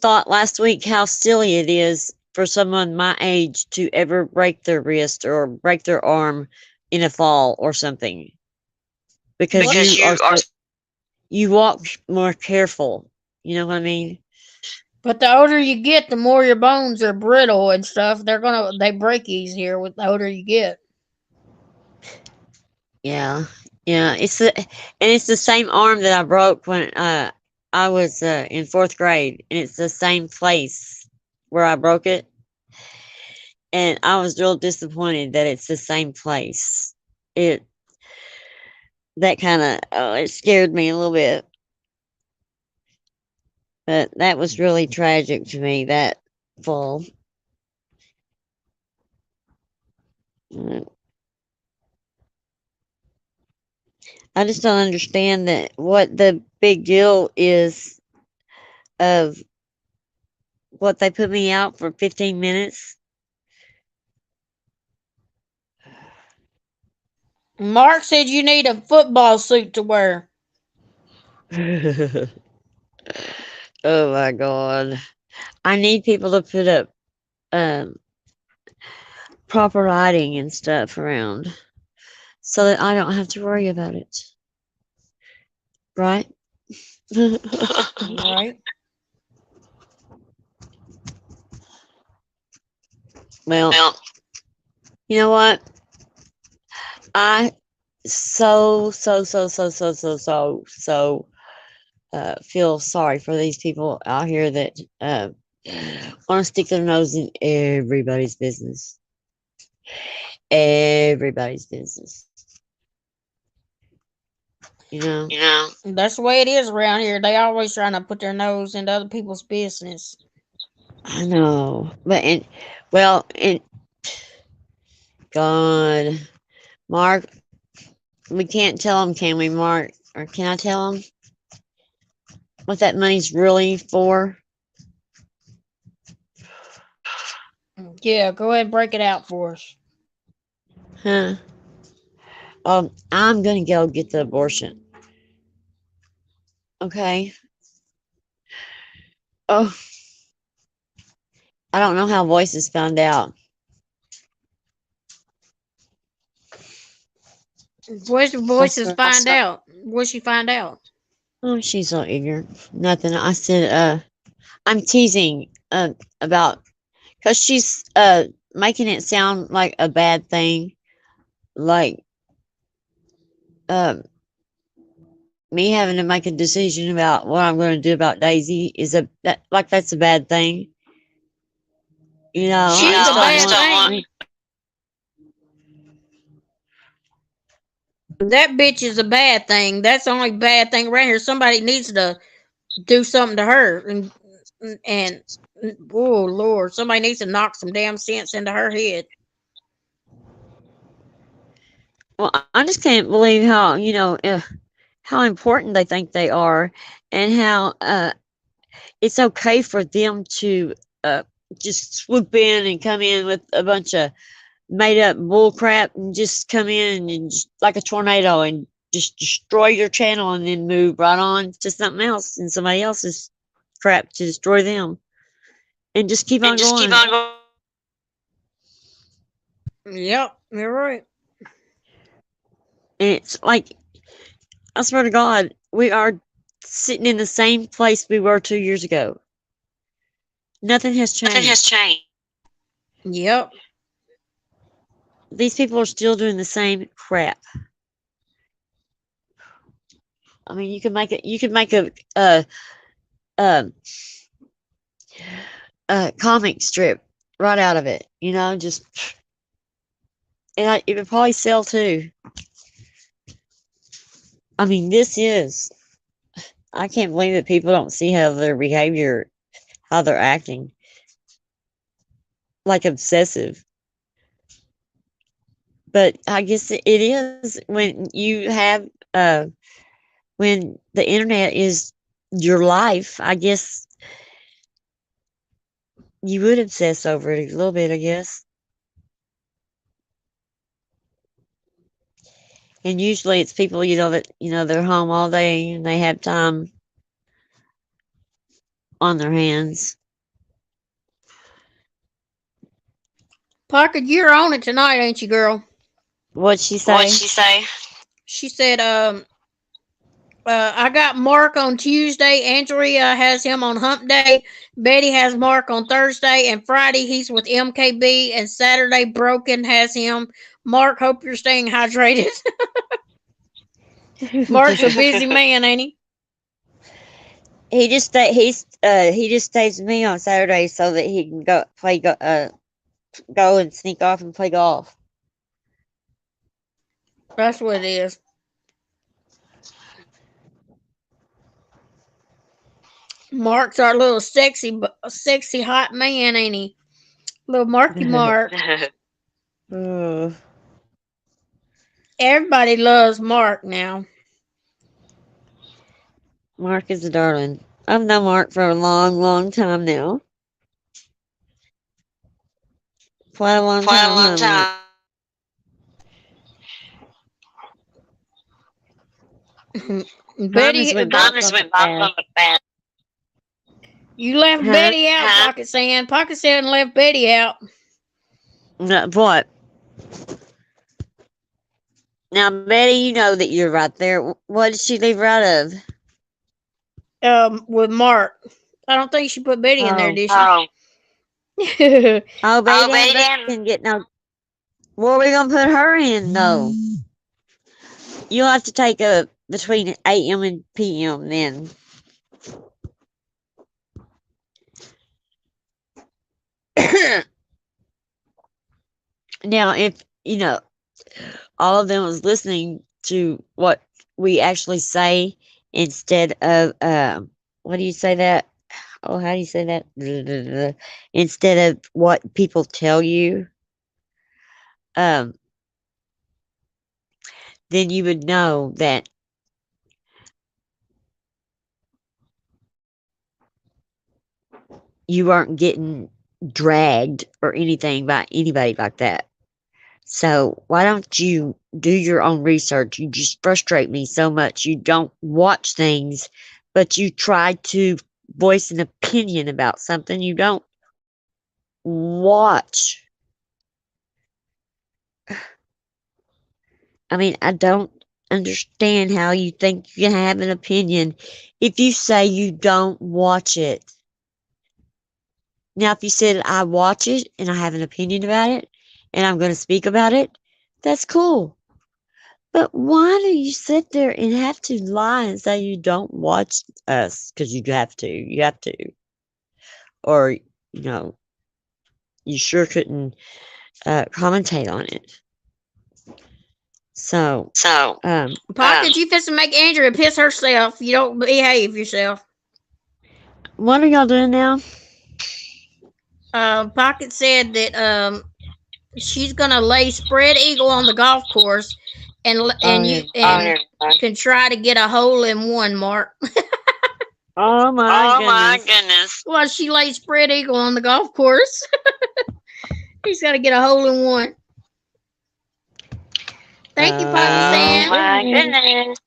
thought last week how silly it is for someone my age to ever break their wrist or break their arm in a fall or something. Because Because you are you are. you walk more careful. You know what I mean? But the older you get, the more your bones are brittle and stuff. They break easier with the older you get. Yeah. Yeah. It's the same arm that I broke when I was in fourth grade, and it's the same place where I broke it. And I was real disappointed that it's the same place. It that kind of it scared me a little bit, but that was really tragic to me. That fall. Uh, I just don't understand that what the big deal is of what they put me out for 15 minutes. Mark said you need a football suit to wear. Oh my god. I need people to put up um, proper lighting and stuff around so that I don't have to worry about it. Right? Right? Well, Well, you know what? I so feel sorry for these people out here that want to stick their nose in everybody's business. Everybody's business. You know? you know, That's the way it is around here. They always trying to put their nose into other people's business. I know. And God, Mark, we can't tell them, can we, Mark? Or can I tell them what that money's really for? Yeah, go ahead and break it out for us. Huh? I'm gonna go get the abortion. Okay. Oh, I don't know how Voices found out. Voices find out. What'd she find out? Oh, she's so ignorant. Nothing. I said, I'm teasing about because she's making it sound like a bad thing, like um me having to make a decision about what I'm going to do about Daisy is that's a bad thing. I She's just a don't bad want. thing. That bitch is a bad thing. That's the only bad thing around here. Somebody needs to do something to her, and oh Lord, somebody needs to knock some damn sense into her head. Well, I just can't believe how important they think they are, and how it's okay for them to uh, just swoop in and come in with a bunch of made up bull crap and just come in and just, like a tornado, and just destroy your channel and then move right on to something else and somebody else's crap to destroy them and just keep and on just keep going. on going. Yep, you're right. And it's like, I swear to God, we are sitting in the same place we were 2 years ago. Nothing has Nothing has changed. changed. Yep. These people are still doing the same crap. I mean, you could make a, a comic strip right out of it. Just it would probably sell too. I mean, this is. I can't believe that people don't see how their behavior how they're acting, like obsessive. But I guess it is when you have when the internet is your life. I guess you would obsess over it a little bit. I guess, and usually it's people that they're home all day and they have time on their hands. Pocket, you're on it tonight, ain't you, girl? What'd she What'd say? she say? She said, I got Mark on Tuesday. Andrea has him on hump day. Betty has Mark on Thursday. And Friday, he's with MKB. And Saturday, Broken has him. Mark, hope you're staying hydrated. Mark's a busy man, ain't he? He just stays with me on Saturday so that he can go and sneak off and play golf. That's what it is. Mark's our little sexy hot man, ain't he? Little Marky Mark. Ugh. Everybody loves Mark now. Mark is a darling. I've known Mark for a long, long time now. Quite a long Quite a time, long huh, Mark? time. Time Betty, just went by Time just so went by fast. so fast. you left Huh? Betty out, Pocket Sand. Pocket Sand left Betty out. No, what? Now, Betty, you know that you're right there. What did she leave her out of? With Mark. I don't think she put Betty in there, Oh, did Oh, she? oh, Betty Betty didn't didn't. get no. Where are we gonna put her in, though? You'll have to take a between AM and PM then. Now, if all of them was listening to what we actually say instead of what do you say that? Oh, how do you say that? Instead of what people tell you, um, then you would know that you aren't getting dragged or anything by anybody like that. So why don't you do your own research? You just frustrate me so much. You don't watch things, but you try to voice an opinion about something you don't watch. I mean, I don't understand how you think you can have an opinion if you say you don't watch it. Now, if you said I watch it and I have an opinion about it and I'm going to speak about it, that's cool. But why do you sit there and have to lie and say you don't watch us? Because you have to. You have to. Or, you sure couldn't commentate on it. So, So, Pocket, you fixing to make Andrea piss herself. You don't behave yourself. what are y'all doing now? Pocket said that she's gonna lay spread eagle on the golf course, and Yeah. can try to get a hole in one, Mark. Oh my oh my goodness. goodness. Well, she laid spread eagle on the golf course. He's got to get a hole in one. Thank you, Pocket Oh Sand. my goodness.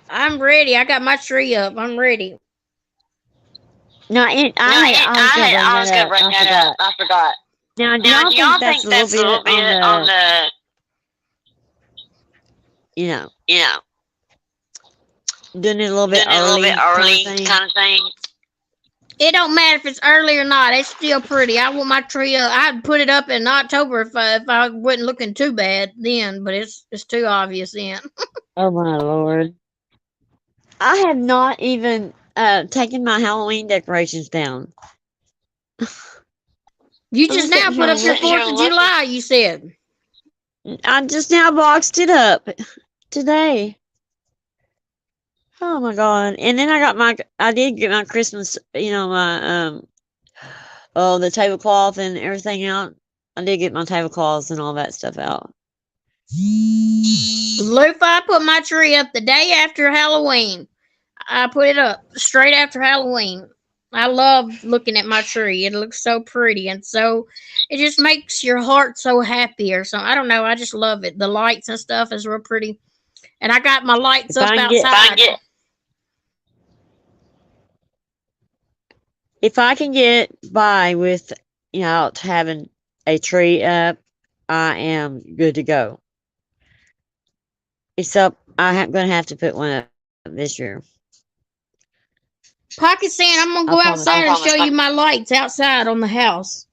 I'm ready. I got my tree up. I'm ready. No, I was gonna bring that up. I forgot. Now, do Now, y'all do y'all think that's think that's a little bit on the, you know, you know, doing it a little bit doing it a little bit early kind of thing? kind of thing? It don't matter if it's early or not. It's still pretty. I want my tree up. I'd put it up in October if I wasn't looking too bad then, but it's too obvious then. Oh my Lord. I have not even taken my Halloween decorations down. You I'm just now sitting put here up your looking. 4th of July, you said. I just now boxed it up today. Oh my god! And then I did get my Christmas, my the tablecloth and everything out. I did get my tablecloths and all that stuff out. Lufa, I put my tree up the day after Halloween. I put it up straight after Halloween. I love looking at my tree. It looks so pretty and so it just makes your heart so happy or something. I don't know. I just love it. The lights and stuff is real pretty. And I got my lights If up I can get, outside. if I can get by without having a tree up, I am good to go. Except I'm going to have to put one up this year. Pocket Sand, I'm gonna I go promise. outside and show you my lights outside on the house.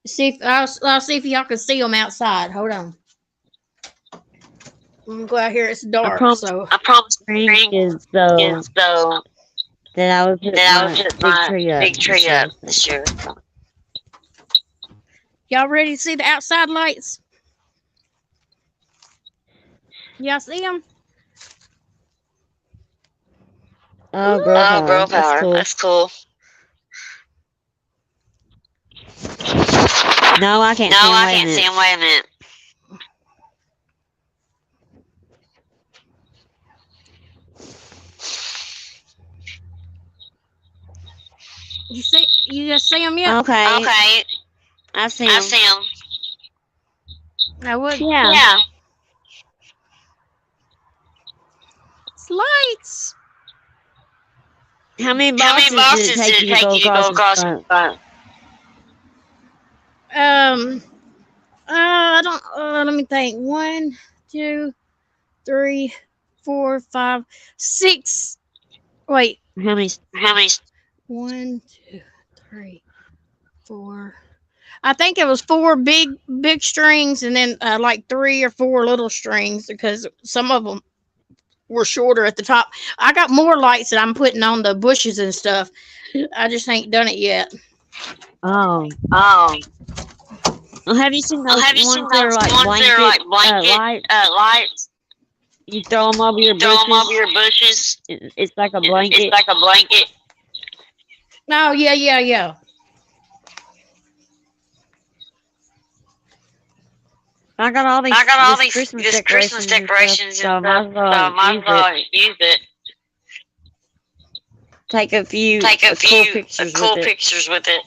See if I'll see if y'all can see them outside. Hold on. I'm gonna go out here. It's dark, so I promise Spring is so that I would put my big tree up this year. y'all ready to see the outside lights? Y'all see them? Oh, girl Oh, power. girl That's power. cool. That's cool. No, I can't No, see him. I Wait a can't see minute. him. Wait a minute. You just see them yet? Okay. Okay, I see I him. see him. I would. Yeah. Yeah. It's lights. How many How many boxes did it boxes take did it you to take go you to across go the across the front? front? I don't. Let me think. 1, 2, 3, 4, 5, 6. Wait. How many? How many? 1, 2, 3, 4. I think it was 4 big strings, and then like 3 or 4 little strings because some of them were shorter at the top. I got more lights that I'm putting on the bushes and stuff. I just ain't done it yet. Oh. Oh, Well, have you seen those have you seen ones that are those like ones that are blanket like blanket lights? lights? You throw them over your You throw them over bushes. your bushes. It's like a It's blanket. like a blanket. Oh yeah. I got all I got all this these Christmas this Christmas decorations and stuff, decorations so and I might stuff, as so I well might use as it. well use it. Take a few Take a cool few pictures with cool it. pictures with it.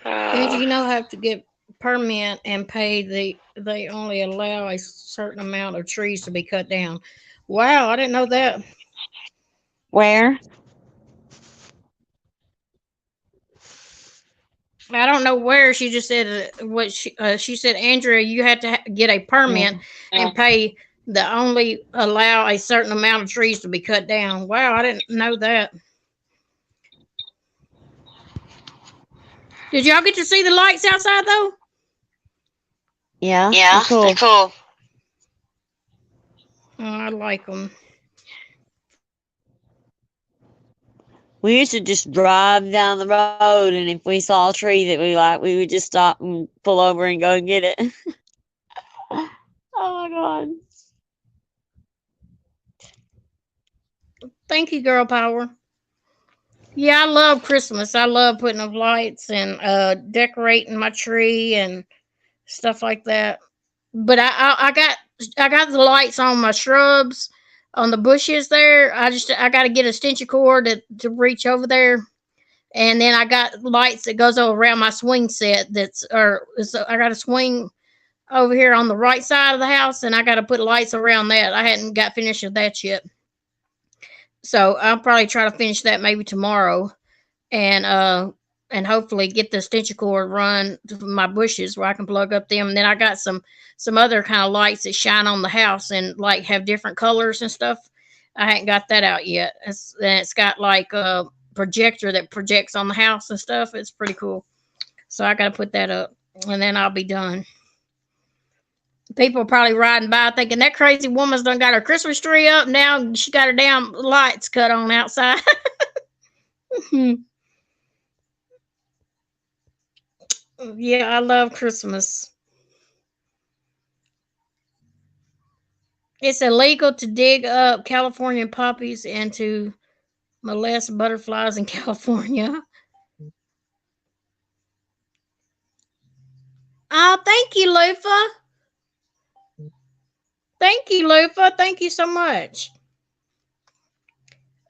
Angie, you know, I have to get permit and pay they only allow a certain amount of trees to be cut down. Wow, I didn't know that. Where? I don't know where. She just said what she said. Andrea, you had to get a permit and pay the only allow a certain amount of trees to be cut down. Wow, I didn't know that. Did y'all get to see the lights outside though? Yeah, Yeah, they're cool. they're cool. Oh, I like them. We used to just drive down the road, and if we saw a tree that we liked, we would just stop and pull over and go and get it. Oh my god! Thank you, girl power. Yeah, I love Christmas. I love putting up lights and decorating my tree and stuff like that. But I got the lights on my shrubs, on the bushes there. I got to get a extension cord to reach over there, and then I got lights that goes around my swing set. So I got a swing over here on the right side of the house, and I got to put lights around that. I hadn't got finished with that yet, so I'll probably try to finish that maybe tomorrow, and hopefully get the extension cord run to my bushes where I can plug up them. And then I got some other kind of lights that shine on the house and like have different colors and stuff. I hadn't got that out yet. It's got like a projector that projects on the house and stuff. It's pretty cool. So I got to put that up, and then I'll be done. People are probably riding by thinking that crazy woman's done got her Christmas tree up. Now she got her damn lights cut on outside. Yeah, I love Christmas. It's illegal to dig up California poppies and to molest butterflies in California. Oh, thank you, Lufa. Thank you, Lufa. Thank you so much.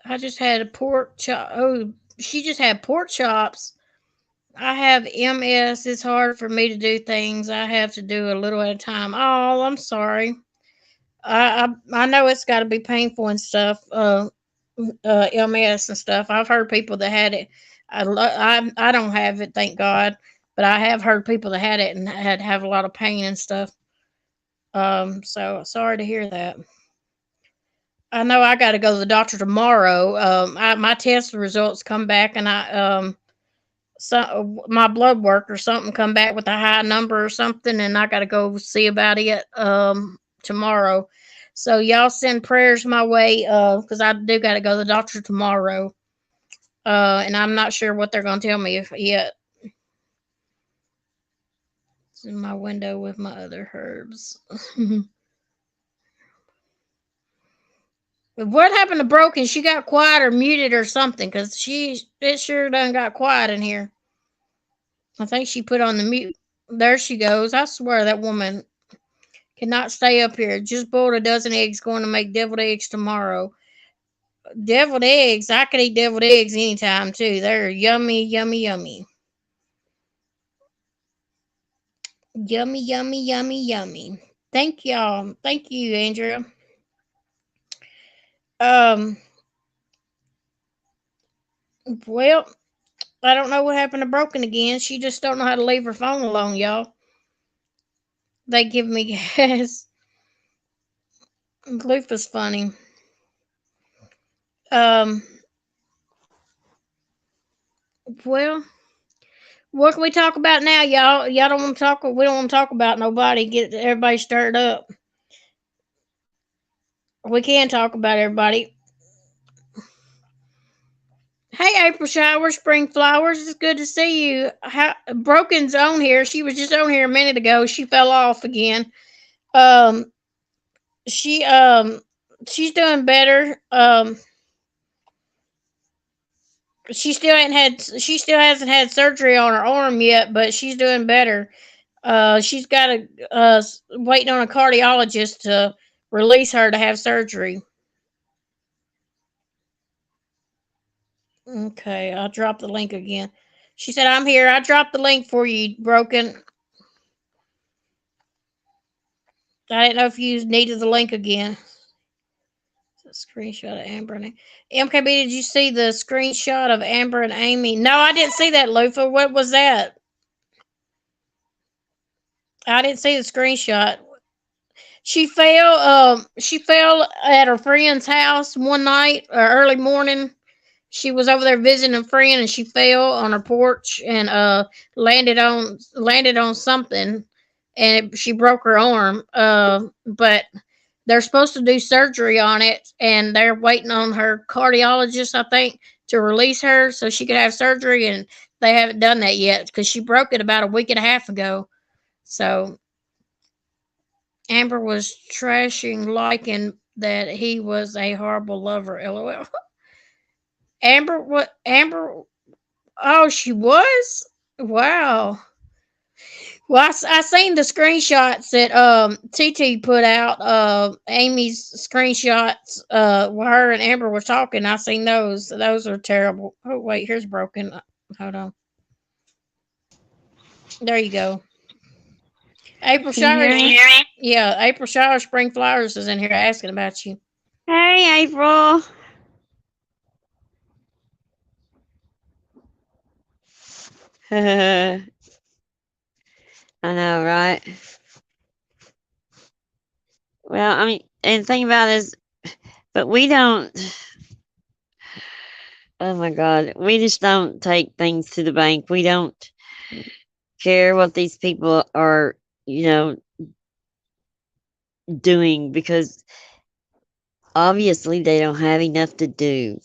I just had a pork chop. Oh, she just had pork chops. I have MS. It's hard for me to do things. I have to do a little at a time. Oh, I'm sorry. I know it's got to be painful and stuff. MS and stuff. I've heard people that had it. I don't have it, thank God, but I have heard people that had it and had have a lot of pain and stuff. So sorry to hear that. I know I got to go to the doctor tomorrow. My test results come back, and my blood work or something come back with a high number or something, and I got to go see about it tomorrow. So y'all send prayers my way because I do got to go to the doctor tomorrow. And I'm not sure what they're going to tell me if yet. It's in my window with my other herbs. What happened to Broken? She got quiet or muted or something because it sure done got quiet in here. I think she put on the mute. There she goes. I swear that woman cannot stay up here. Just boiled a dozen eggs. Going to make deviled eggs tomorrow. Deviled eggs. I could eat deviled eggs anytime too. They're yummy, yummy, yummy. Yummy, yummy, yummy, yummy. Thank y'all. Thank you, Andrea. Um, well, I don't know what happened to Broken again. She just don't know how to leave her phone alone, y'all. They give me gas. Gloof is funny. Um, well, what can we talk about now, y'all? Y'all don't want to talk. We don't want to talk about nobody. Get everybody stirred up. We can talk about everybody. Hey, April Shower, Spring Flowers. It's good to see you. Broken's on here. She was just on here a minute ago. She fell off again. Um, she she's doing better. She still hasn't had surgery on her arm yet, but she's doing better. She's got a waiting on a cardiologist to release her to have surgery. Okay, I'll drop the link again. She said, "I'm here. I dropped the link for you, Broken. I didn't know if you needed the link again." Screenshot of Amber and MKB. Did you see the screenshot of Amber and Amy? No, I didn't see that, Lufa. What was that? I didn't see the screenshot. She fell at her friend's house one night or early morning. She was over there visiting a friend and she fell on her porch and landed on something and she broke her arm. But they're supposed to do surgery on it and they're waiting on her cardiologist, I think, to release her so she could have surgery, and they haven't done that yet because she broke it about a week and a half ago. So Amber was trashing, liking that he was a horrible lover. LOL. Amber, what? Amber? Oh, she was. Wow. Well, I seen the screenshots that TT put out. Amy's screenshots. Where her and Amber were talking. I seen those. Those are terrible. Oh wait, here's Broken. Hold on. There you go. April Can you Shire. hear Can you me? hear me? Yeah, April Shire Spring Flowers is in here asking about you. Hey, April. I know, right? Well, I mean, and the thing about it is, but we don't. Oh my God, we just don't take things to the bank. We don't care what these people are, you know, doing because obviously they don't have enough to do.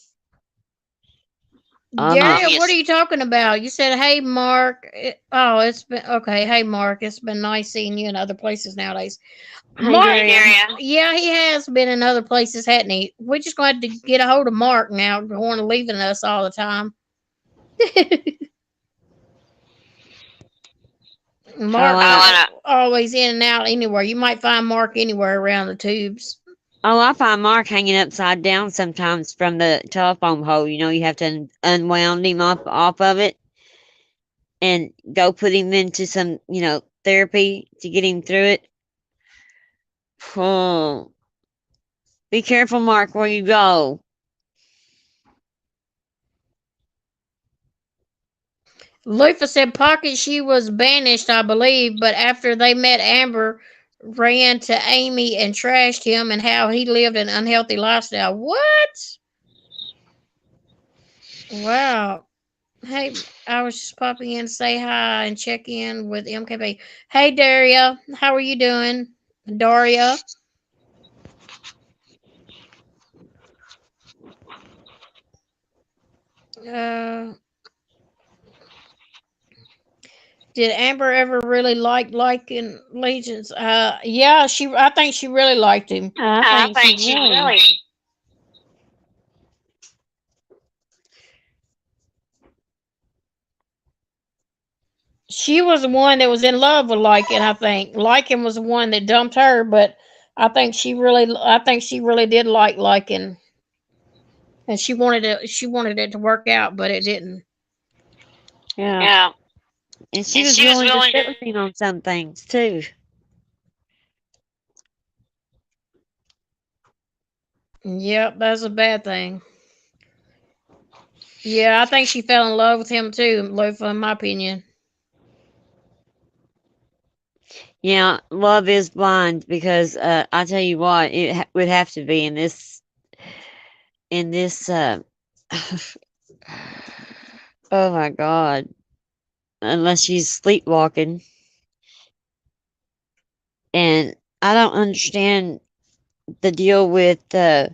I'm not. Daria, what are you talking about? You said, "Hey, Mark." Oh, it's been okay. Hey, Mark, it's been nice seeing you in other places nowadays. Hey, Mark, Hey, Daria. Daria. yeah, he has been in other places, hasn't he? We're just going to have to get a hold of Mark now, going and leaving us all the time. I Mark's wanna. always in and out anywhere. You might find Mark anywhere around the tubes. Oh, I find Mark hanging upside down sometimes from the telephone pole. You know, you have to unwound him off of it and go put him into some, therapy to get him through it. Oh, be careful, Mark, where you go. Lufa said Pocket she was banished, I believe, but after they met Amber, ran to Amy and trashed him and how he lived an unhealthy lifestyle. What? Wow. Hey, I was just popping in to say hi and check in with MKB. Hey, Daria, how are you doing? Daria. Uh, did Amber ever really like in Legions? Yeah, I think she really liked him. I I think think she she really. really. She was the one that was in love with Lycan. I think Lycan was the one that dumped her, but I think she really did like Lycan, and she wanted it to work out, but it didn't. Yeah. Yeah. And she And was she was willing to willing sit to. with him on some things, too. Yep, that's a bad thing. Yeah, I think she fell in love with him too, Lofa, in my opinion. Yeah, love is blind because I tell you what, it would have to be in this. Oh my God! Unless she's sleepwalking, and I don't understand the deal with. I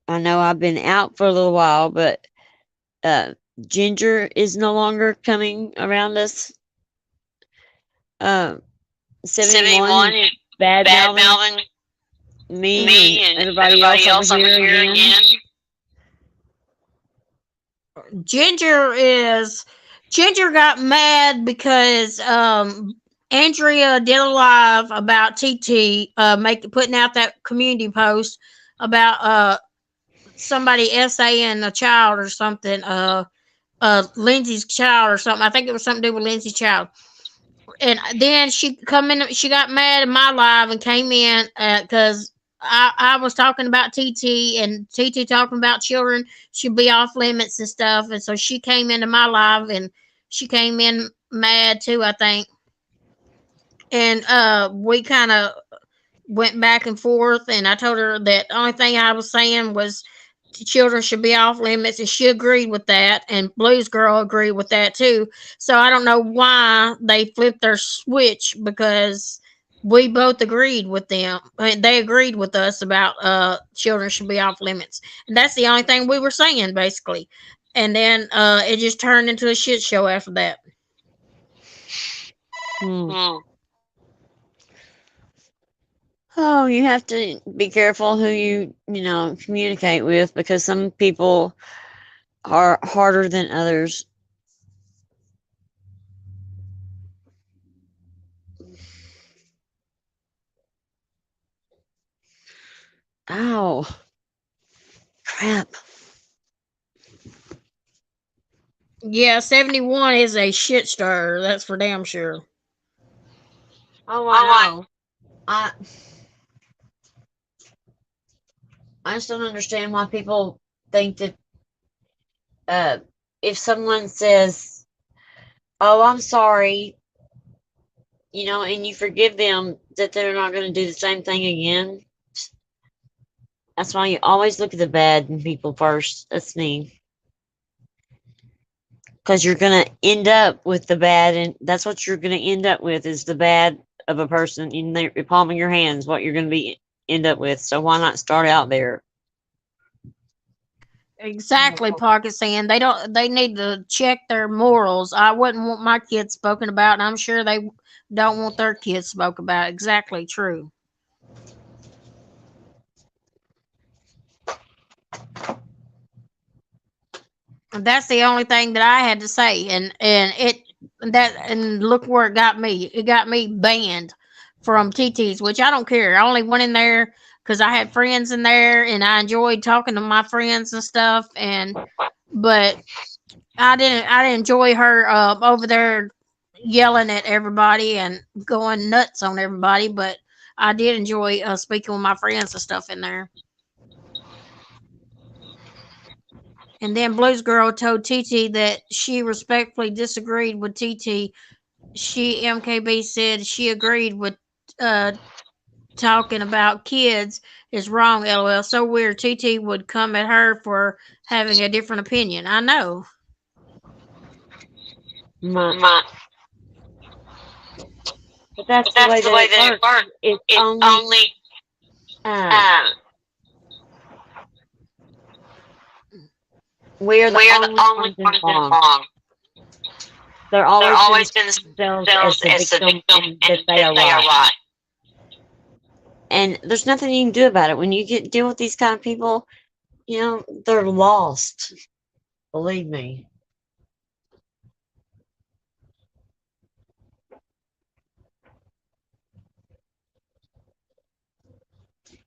know I've been out for a little while, but uh, Ginger is no longer coming around us. Uh, 71 71 is is bad bad mouthing mouthing me me and and everybody else everybody over else over here here again. again. Ginger is Ginger got mad because Andrea did a live about TT putting out that community post about somebody essaying a child or something Lindsay's child or something. I think it was something to do with Lindsay's child. And then she got mad at my live and came in because I was talking about TT and TT talking about children should be off limits and stuff. And so she came into my live and she came in mad too, I think. And we kind of went back and forth. And I told her that the only thing I was saying was children should be off limits, and she agreed with that, and Blues Girl agreed with that too. So I don't know why they flipped their switch because we both agreed with them. They agreed with us about children should be off limits, and that's the only thing we were saying basically. And then it just turned into a shit show after that. Hmm. Hmm. Oh, you have to be careful who you communicate with because some people are harder than others. Ow, crap. Yeah, 71 is a shit stir. That's for damn sure. Oh, I Oh, know. I I just don't understand why people think that uh, if someone says, "Oh, I'm sorry," and you forgive them, that they're not going to do the same thing again. That's why you always look at the bad in people first. That's me. Because you're going to end up with the bad, and that's what you're going to end up with is the bad of a person in the palm of your hands. What you're going to end up with. So why not start out there? Exactly, Pocket saying they don't. They need to check their morals. I wouldn't want my kids spoken about, and I'm sure they don't want their kids spoken about. Exactly true. And that's the only thing that I had to say, and look where it got me. It got me banned from TT's, which I don't care. I only went in there because I had friends in there, and I enjoyed talking to my friends and stuff. And but I didn't enjoy her over there yelling at everybody and going nuts on everybody. But I did enjoy speaking with my friends and stuff in there. And then Blues Girl told TT that she respectfully disagreed with TT. She MKB said she agreed with uh talking about kids is wrong. LOL. So weird. TT would come at her for having a different opinion. I know. My, My, but that's but the that's way the that way it that it works. works. It's It's only only um, um, we're the we're the only only ones in the ones in wrong. wrong. They're They're always going to always see been themselves as themselves the as the victim victim and that and they that are they are right. right. And there's nothing you can do about it. When you get deal with these kind of people, they're lost. Believe me.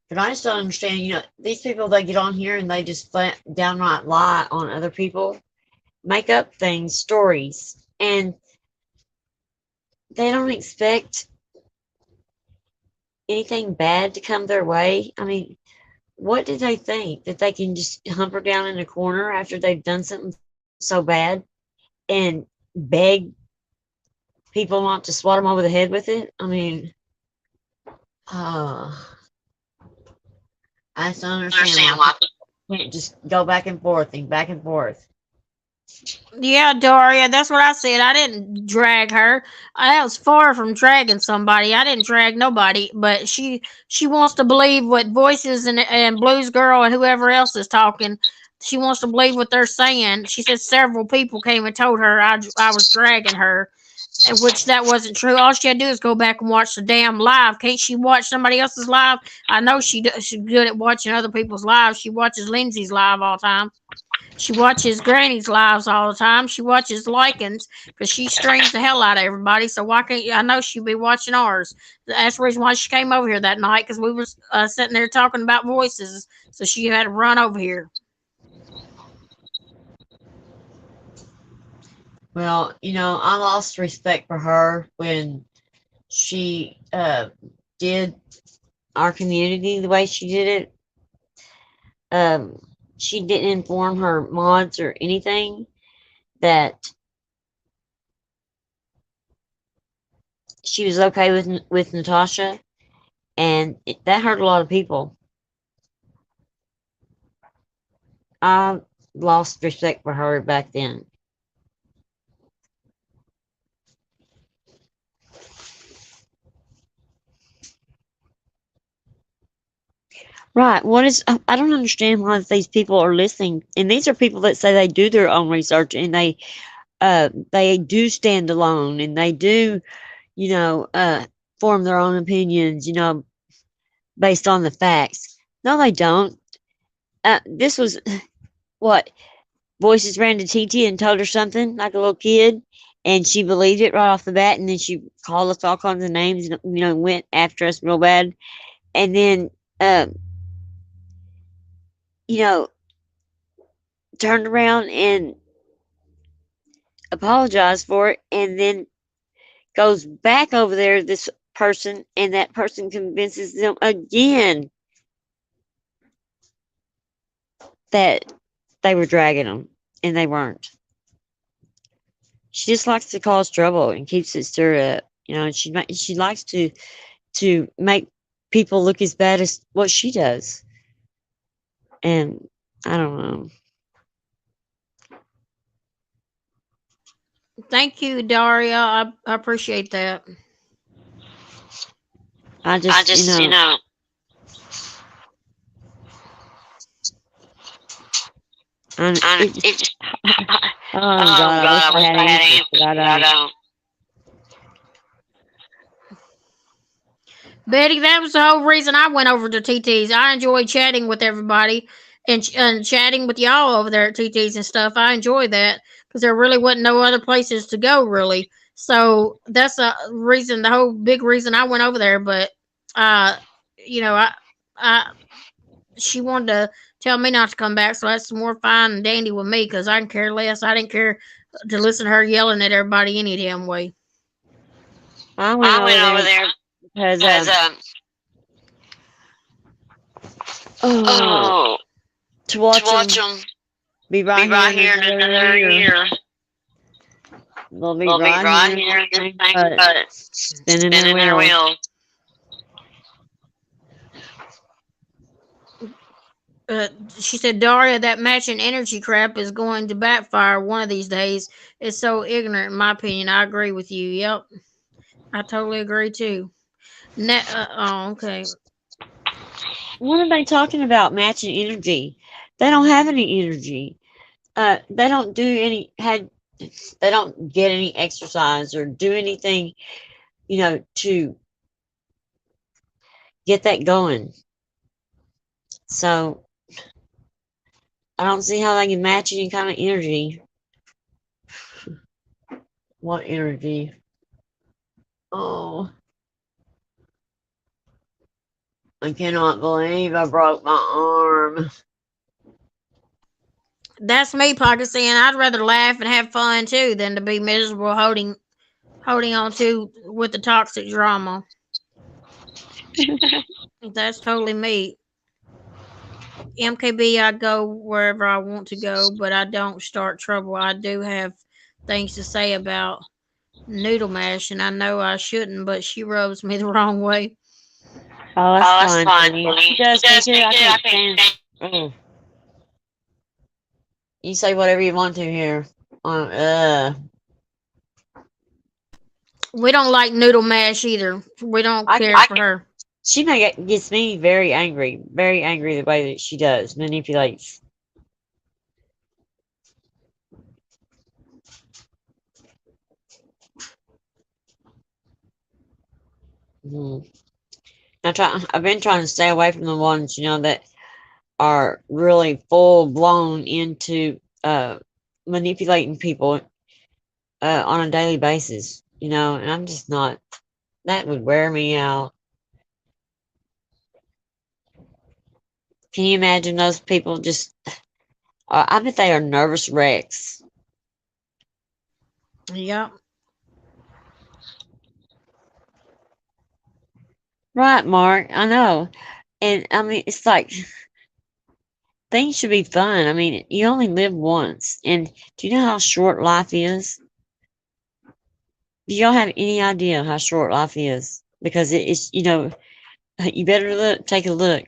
But I just don't understand. These people they get on here and they just downright lie on other people, make up things, stories, and they don't expect anything bad to come their way. I mean, what did they think that they can just humper down in a corner after they've done something so bad and beg people not to swat them over the head with it? I mean, uh, I just don't understand why Understand why. people can't just go back and forth and back and forth. Yeah, Daria, that's what I said. I didn't drag her. I was far from dragging somebody. I didn't drag nobody, but she wants to believe what Voices and Blues Girl and whoever else is talking. She wants to believe what they're saying. She said several people came and told her I was dragging her, and which that wasn't true. All she had to do is go back and watch the damn live. Can't she watch somebody else's live? I know she's good at watching other people's lives. She watches Lindsay's live all the time. She watches Granny's lives all the time. She watches Likens because she streams the hell out of everybody. So why can't you? I know she'd be watching ours. That's the reason why she came over here that night because we was sitting there talking about Voices. So she had to run over here. Well, I lost respect for her when she did our community the way she did it. Um, she didn't inform her mods or anything that she was okay with Natasha, and that hurt a lot of people. I lost respect for her back then. Right. What is I don't understand why these people are listening. And these are people that say they do their own research and they do stand alone and they do, form their own opinions, based on the facts. No, they don't. This was what Voices ran to TT and told her something like a little kid, and she believed it right off the bat, and then she called us all kinds of names, and went after us real bad, and then you know turned around and apologized for it, and then goes back over there to this person, and that person convinces them again that they were dragging them, and they weren't. She just likes to cause trouble and keeps it stirred up. And she likes to make people look as bad as what she does. And I don't know. Thank you, Daria. I appreciate that. I I just, just, you know, And And it just, it just, oh oh God, I wish God, I I wish had I had answers, but answers, I but I don't. don't. Betty, that was the whole reason I went over to TT's. I enjoy chatting with everybody and chatting with y'all over there at TT's and stuff. I enjoy that because there really wasn't no other places to go really. So that's the whole big reason I went over there. But uh, you know, I she wanted to tell me not to come back, so that's more fine and dandy with me because I can care less. I didn't care to listen to her yelling at everybody any damn way. I went I over went over there there because because, oh, oh, to to watch watch them them be be right here right in here in another another year. year. They'll be They'll be right right here in here the in the same same spot, spot, spinning their spinning their wheels. wheels. Uh, she said, Daria, that matching energy crap is going to backfire one of these days. It's so ignorant, in my opinion. I agree with you. Yep, I totally agree too. Oh, okay. What are they talking about? Matching energy? They don't have any energy. They don't do any had. They don't get any exercise or do anything, to get that going. So I don't see how they can match any kind of energy. What energy? Oh, I cannot believe I broke my arm. That's me, Pakistan. I'd rather laugh and have fun too than to be miserable holding on to with the toxic drama. That's totally me. MKB, I go wherever I want to go, but I don't start trouble. I do have things to say about noodle mash, and I know I shouldn't, but she rubs me the wrong way. Oh, that's Oh, that's fine, fine Tony. for She me. She does me does too. me I too. I can't can't stand. stand. Mm. You say whatever you want to here. We don't like noodle mash either. We don't I care for her. She gets me very angry the way that she does manipulates. Mhm. I've been trying to stay away from the ones that are really full blown into manipulating people on a daily basis. And I'm just not. That would wear me out. Can you imagine those people just? I bet they are nervous wrecks. Yep. Right, Mark. I know. And I mean, it's like things should be fun. I mean, you only live once. And do you know how short life is? Do y'all have any idea how short life is? Because it's, you better take a look.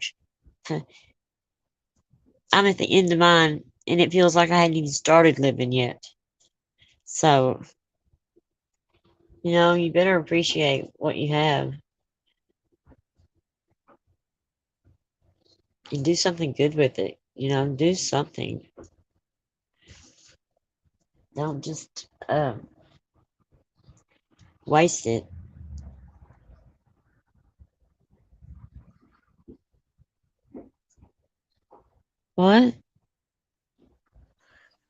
I'm at the end of mine, and it feels like I hadn't even started living yet. So, you better appreciate what you have and do something good with it. Do something. Don't just waste it. What?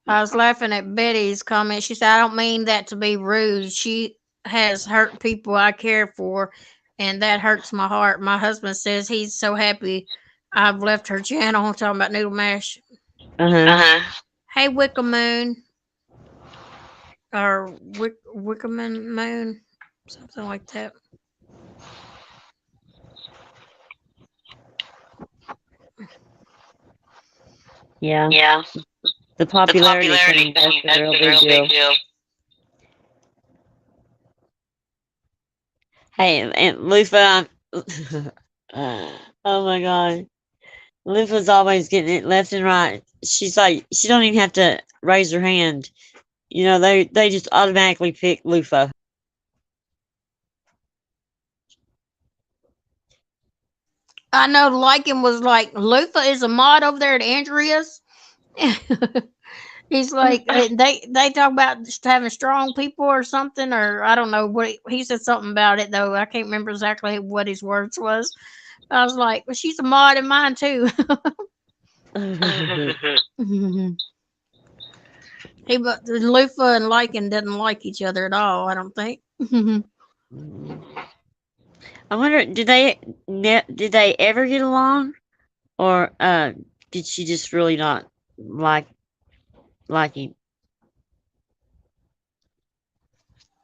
I was laughing at Betty's comment. She said, I don't mean that to be rude. She has hurt people I care for, and that hurts my heart. My husband says he's so happy I've left her channel talking about noodle mash. Uh huh. Uh-huh. Hey, Wickamoon, or Wickaman Moon, something like that. Yeah. Yeah. The The popularity popularity thing, that's thing, the that's real the big real big deal. deal. Hey, and Lufa, oh my God. Lufa's always getting it left and right. She's like, she don't even have to raise her hand. They just automatically pick Lufa. I know Lycan was like, Lufa is a mod over there at Andrea's. He's like they talk about just having strong people or something, or I don't know what he said something about it though. I can't remember exactly what his words was. I was like, well, she's a mod in mine too. He but Lufa and Lycan didn't like each other at all. I don't think. I wonder, did they ever get along, or did she just really not like like him?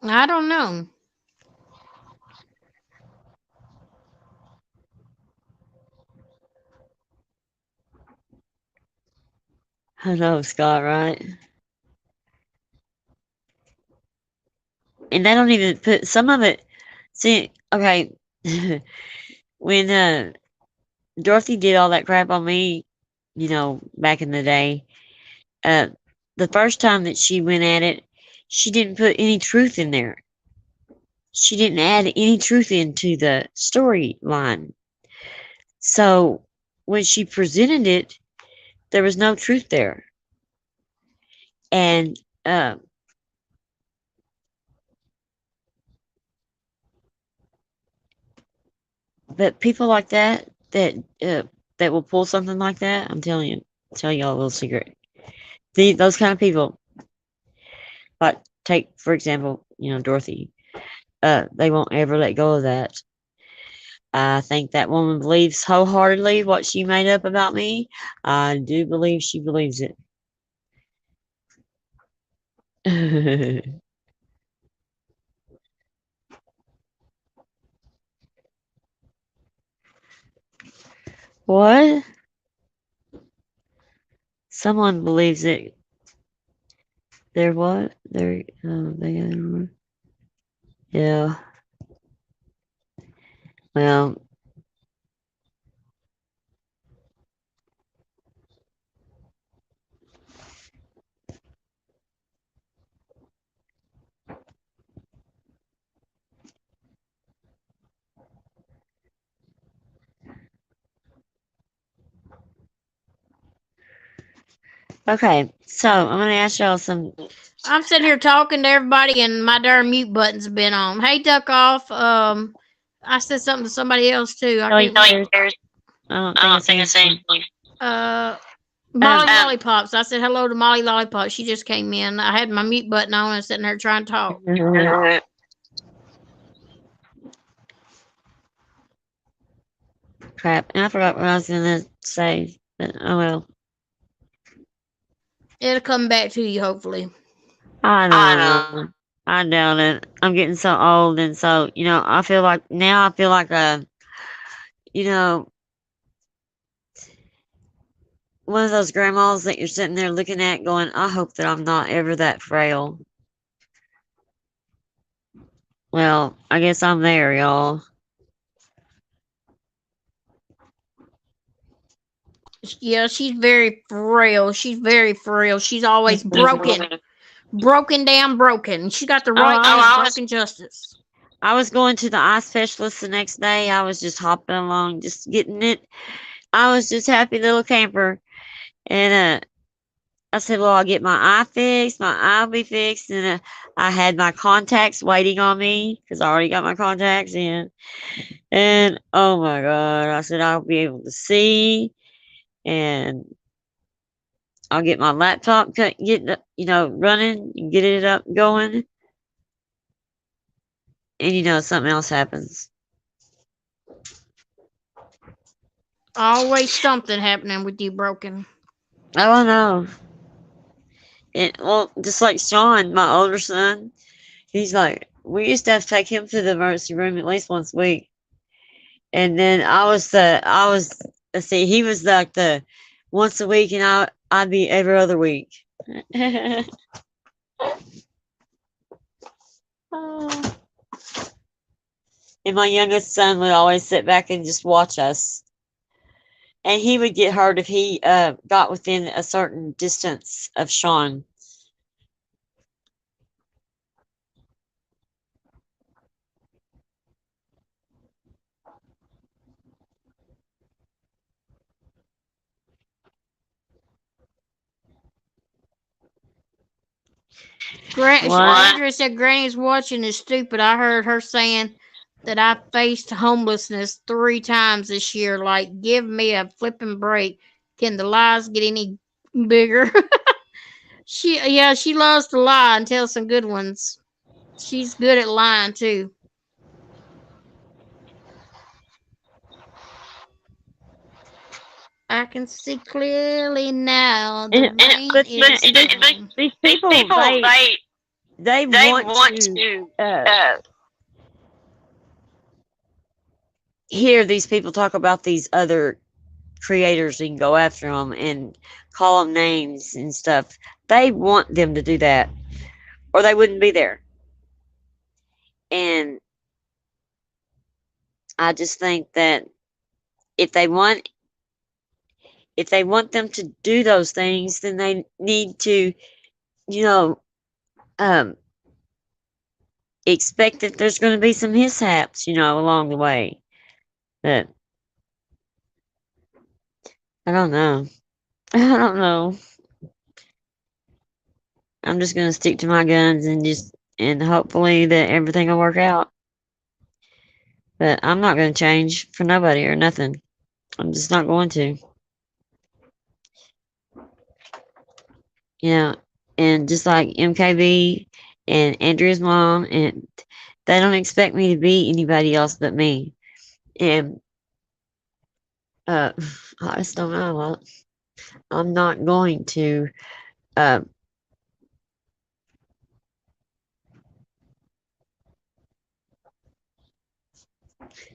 I don't know. I know, Scott, right? And they don't even put some of it. See, okay, when Dorothy did all that crap on me, back in the day, uh, the first time that she went at it, she didn't put any truth in there. She didn't add any truth into the storyline. So when she presented it, there was no truth there. And but people like that will pull something like that, I'm telling you, tell y'all a little secret. Those kind of people, like take for example, Dorothy. They won't ever let go of that. I think that woman believes wholeheartedly what she made up about me. I do believe she believes it. What? Someone believes it. They're what? Yeah. Well, okay. So I'm gonna ask y'all some. I'm sitting here talking to everybody, and my darn mute button's been on. Hey, duck off. I said something to somebody else too. I Kelly can't remember. Bears. I don't I think I don't said think I say anything. anything. Molly Lollipops. I said hello to Molly Lollipops. She just came in. I had my mute button on and sitting there trying to talk. Crap. And I forgot what I was gonna say. But oh well. It'll come back to you, hopefully. I I know. know. I doubt it. I'm getting so old, and so I feel like now I feel like you know, one of those grandmas that you're sitting there looking at, going, "I hope that I'm not ever that frail." Well, I guess I'm there, y'all. Yeah, she's very frail. She's very frail. She's always broken. Broken down, broken. She got the Oh, right name, I was Broken Justice. I was going to the eye specialist the next day. I was just hopping along, just getting it. I was just happy little camper, and I said, "Well, I'll get my eye fixed. My eye will be fixed." And I had my contacts waiting on me because I already got my contacts in. And oh my god, I said I'll be able to see, and I'll get my laptop running and get it up going. And something else happens. Always something happening with you, Broken. Oh, I know. Well, just like Sean, my older son, he's like, we used to have to take him to the emergency room at least once a week. And then let's see, he was like the once a week, and I'd be every other week. Oh. And my youngest son would always sit back and just watch us. And he would get hurt if he got within a certain distance of Sean. What? Andrea said Granny's watching is stupid. I heard her saying that I faced homelessness 3 times this year. Like, give me a flipping break. Can the lies get any bigger? She loves to lie and tell some good ones. She's good at lying too. I can see clearly now. The And, rain but is falling. these these people, people, they they want want to to uh, hear these people talk about these other creators and go after them and call them names and stuff. They want them to do that, or they wouldn't be there. And I just think that if they want if they want them to do those things, then they need to, you know, um, expect that there's going to be some mishaps, along the way. But I don't know. I don't know. I'm just going to stick to my guns and hopefully that everything will work out. But I'm not going to change for nobody or nothing. I'm just not going to. Yeah, and just like MKB and Andrea's mom, and they don't expect me to be anybody else but me. And uh, I just don't know. I'm not going to uh,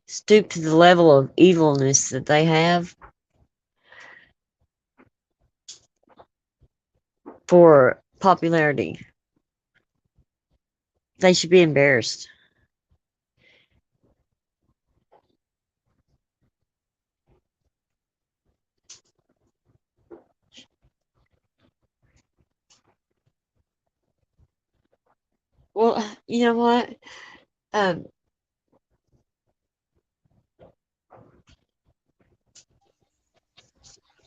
stoop to the level of evilness that they have for popularity. They should be embarrassed. Well, you know what? Um,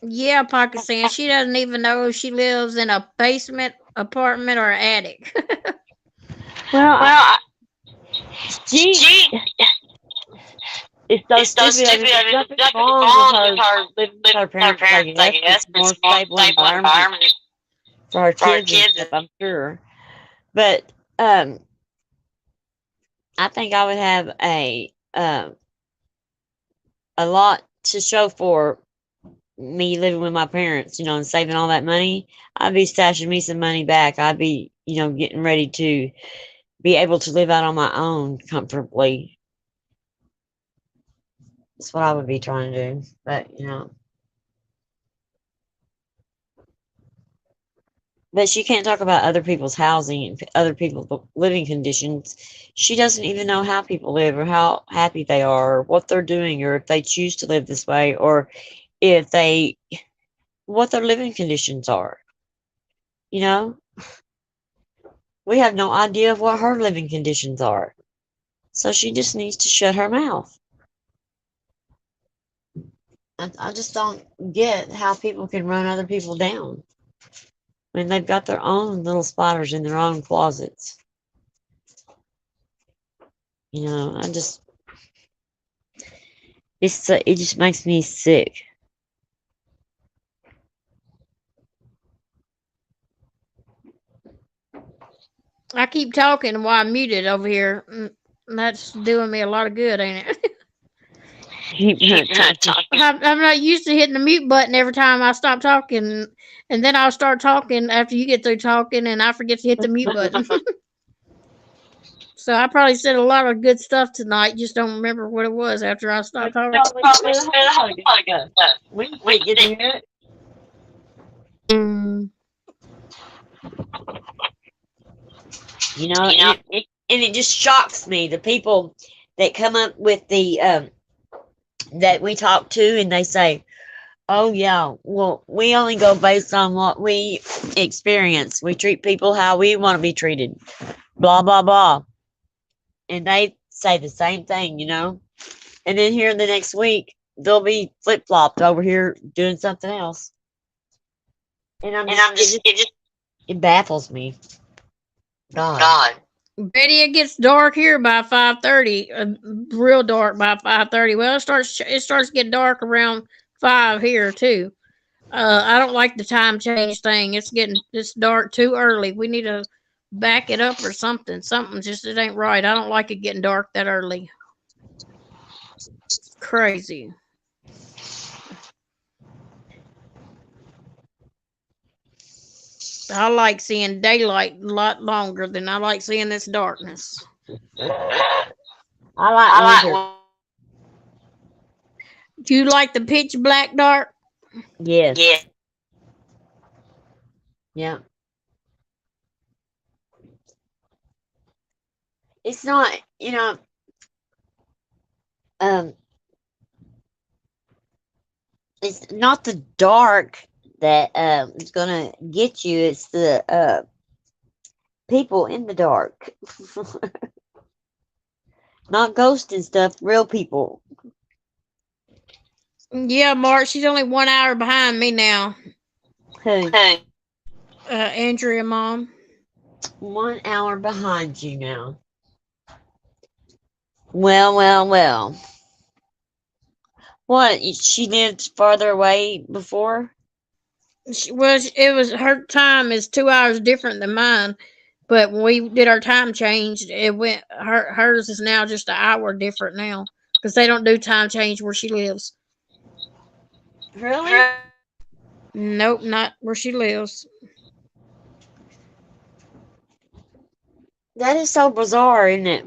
Yeah, Pakistan. She doesn't even know if she lives in a basement, apartment, or attic. well, well, she she it's so is so stupid. I stupid. mean, I there's mean, nothing there's nothing wrong with wrong with her her living with living her with her parents, I parents, I guess. guess. It's a more It's more stable stable environment environment for her for her kids and kids. stuff, I'm sure. But I think I would have a lot to show for me living with my parents, and saving all that money. I'd be stashing me some money back. I'd be, getting ready to be able to live out on my own comfortably. That's what I would be trying to do. But she can't talk about other people's housing and other people's living conditions. She doesn't even know how people live or how happy they are or what they're doing or if they choose to live this way or if they what their living conditions are. You know, we have no idea of what her living conditions are. So she just needs to shut her mouth. I just don't get how people can run other people down when they've got their own little spiders in their own closets. I just it just makes me sick. I keep talking while I'm muted over here. That's doing me a lot of good, ain't it? Keep Keep not not talking. talking. I'm not used to hitting the mute button every time I stop talking, and then I'll start talking after you get through talking, and I forget to hit the mute button. So I probably said a lot of good stuff tonight. Just don't remember what it was after I stopped talking. No, we said a whole lot of good stuff. We just didn't get to hear it. Mm. And You know, it just shocks me the people that come up with the that we talk to and they say, "Oh yeah, well we only go based on what we experience. We treat people how we want to be treated." Blah blah blah, and they say the same thing. And then here in the next week they'll be flip flopped over here doing something else, and and I'm just, it just it baffles me. God. God. Betty, it gets dark here by 5:30. Real dark by 5:30. Well, it starts getting dark around 5 here too. I don't like the time change thing. It's dark too early. We need to back it up or something. Something just it ain't right. I don't like it getting dark that early. It's crazy. I like seeing daylight a lot longer than I like seeing this darkness. I like I winter. like. Do you like the pitch black dark? Yeah. Yes. Yeah. It's not, um, it's not the dark that is gonna get you. It's the people in the dark, not ghosts and stuff. Real people. Yeah, Mark. She's only 1 hour behind me now. Who? Hey. Andrea, mom. 1 hour behind you now. Well, well, well. What? She lived farther away before? It was her time is 2 hours different than mine. But when we did our time change, it went hers is now just an hour different now because they don't do time change where she lives. Really? Nope, not where she lives. That is so bizarre, isn't it?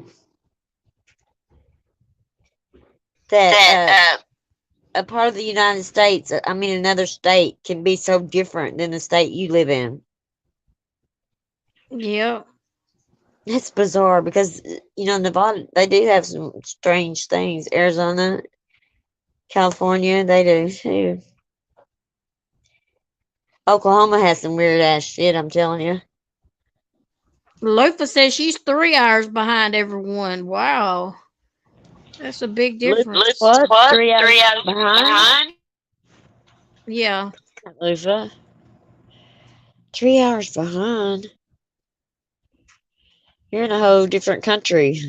That That a part of the United States, I mean, another state, can be so different than the state you live in. Yeah. That's bizarre because, Nevada, they do have some strange things. Arizona, California, they do too. Oklahoma has some weird ass shit, I'm telling you. Lofa says she's 3 hours behind everyone. Wow. That's a big difference. What? what? 3 hours 3 hours behind? behind? Yeah. Lufa. 3 hours behind. You're in a whole different country.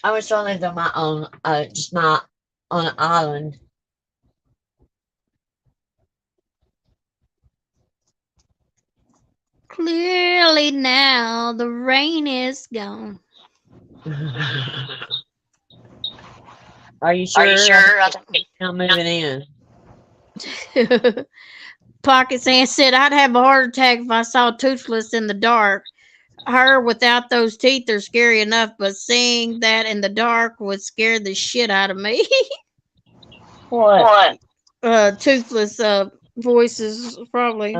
I wish I lived on my own, just my on an island. Clearly now the rain is gone. Are you Are you sure? sure? I'm moving in. Pocket Sand said I'd have a heart attack if I saw Toothless in the dark. Her without those teeth are scary enough, but seeing that in the dark would scare the shit out of me. What? What? Toothless voices probably.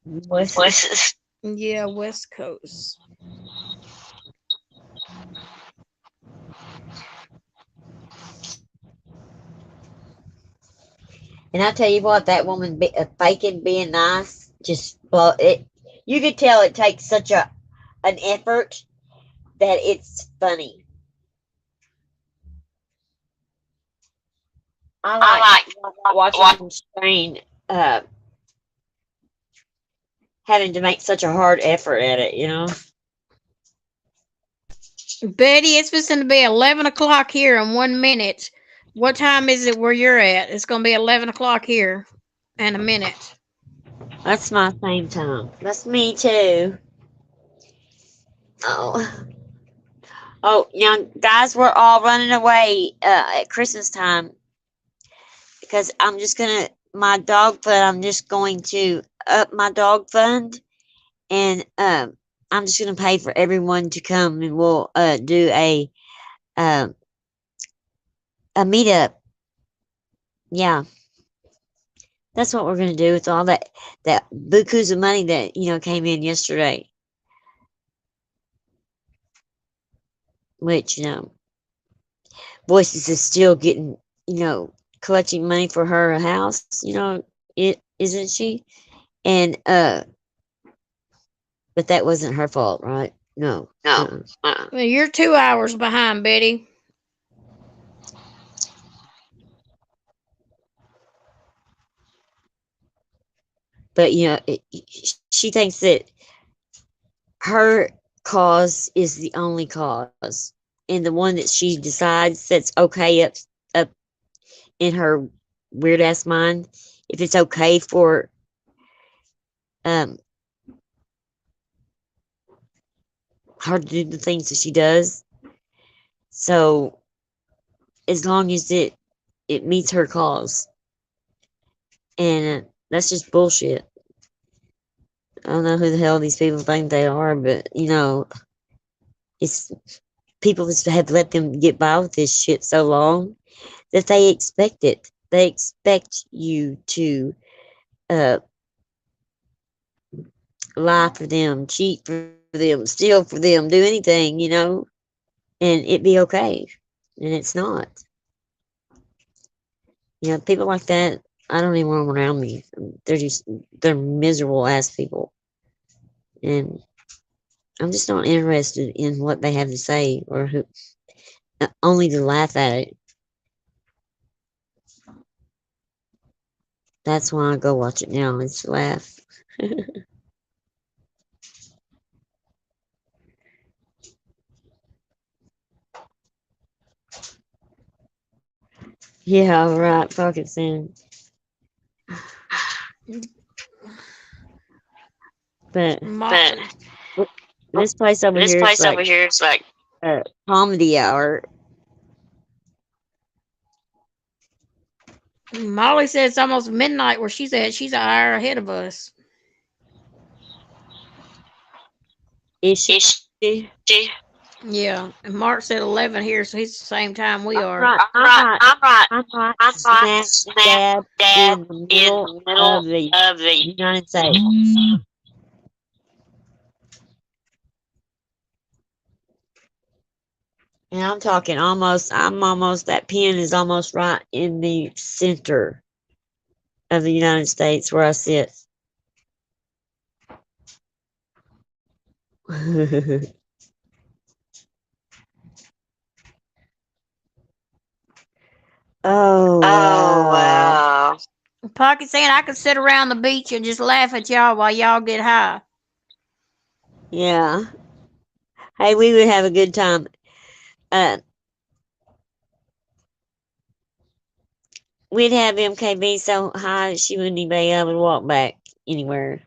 What's Voices. Yeah, West Coast. And I tell you what, that woman faking being nice, just well, it. You could tell it takes such an effort that it's funny. I I like like watching them strain, uh, having to make such a hard effort at it. Betty, it's supposed to be 11 o'clock here in 1 minute. What time is it where you're at? It's going to be 11 o'clock here in a minute. That's my same time. That's me too. Oh, guys, we're all running away at Christmas time because I'm just gonna my dog fund. I'm just going to up my dog fund, and I'm just gonna pay for everyone to come, and we'll do um a meetup. Yeah, that's what we're gonna do with all that bukus of money that came in yesterday. Which Voices is still getting collecting money for her house. It isn't she? And but that wasn't her fault, right? No. no. Uh-uh. Well, you're 2 hours behind, Betty. But she thinks that her cause is the only cause, and the one that she decides that's okay up in her weird ass mind, if it's okay for um her to do the things that she does. So as long as it meets her cause, and that's just bullshit. I don't know who the hell these people think they are, but it's people just have let them get by with this shit so long that they expect it. They expect you to uh, lie for them, cheat for them, steal for them, do anything, and it be okay. And it's not. People like that, I don't even want them around me. They're miserable ass people. And I'm just not interested in what they have to say or who, only to laugh at it. That's why I go watch it now. It's to laugh. Yeah, right. Fucking soon. But But this place over this here is place over like here is like comedy hour. Molly said it's almost midnight where she's at. She's an hour ahead of us. Is is she? she? Yeah, and Mark said 11 here, so he's the same time we I'm are. right. I'm right. I'm right. I'm right. I'm right Smack smack dab dab in the in middle the middle of the of the. United States. And I'm almost, that pen is almost right in the center of the United States where I sit. Oh, Oh wow. wow! Pocket saying I could sit around the beach and just laugh at y'all while y'all get high. Yeah. Hey, we would have a good time. Uh, we'd have MKB so high she wouldn't even be able to walk back anywhere.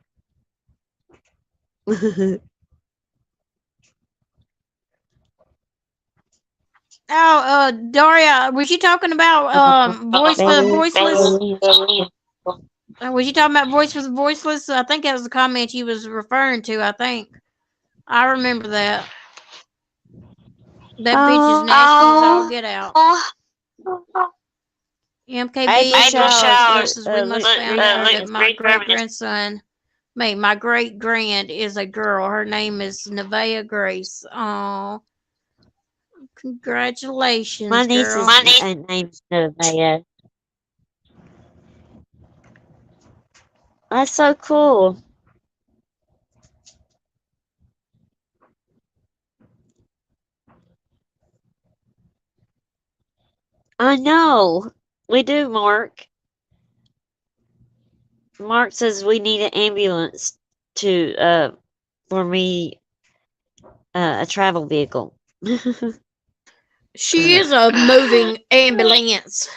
Daria, was you talking about voice for the voiceless? Was you talking about voice for the voiceless? I think that was the comment you was referring to. I think I remember that. That bitch is Oh, nasty as all get out. April MKB April showers. says we must found out that my Great great grandmother. grandson, my great grand is a girl. Her name is Nevaeh Grace. Oh, my congratulations, niece's girl. My niece. name's Nevaeh. That's so cool. I know. We do, Mark. Mark says we need an ambulance to for me a travel vehicle. She is a moving ambulance.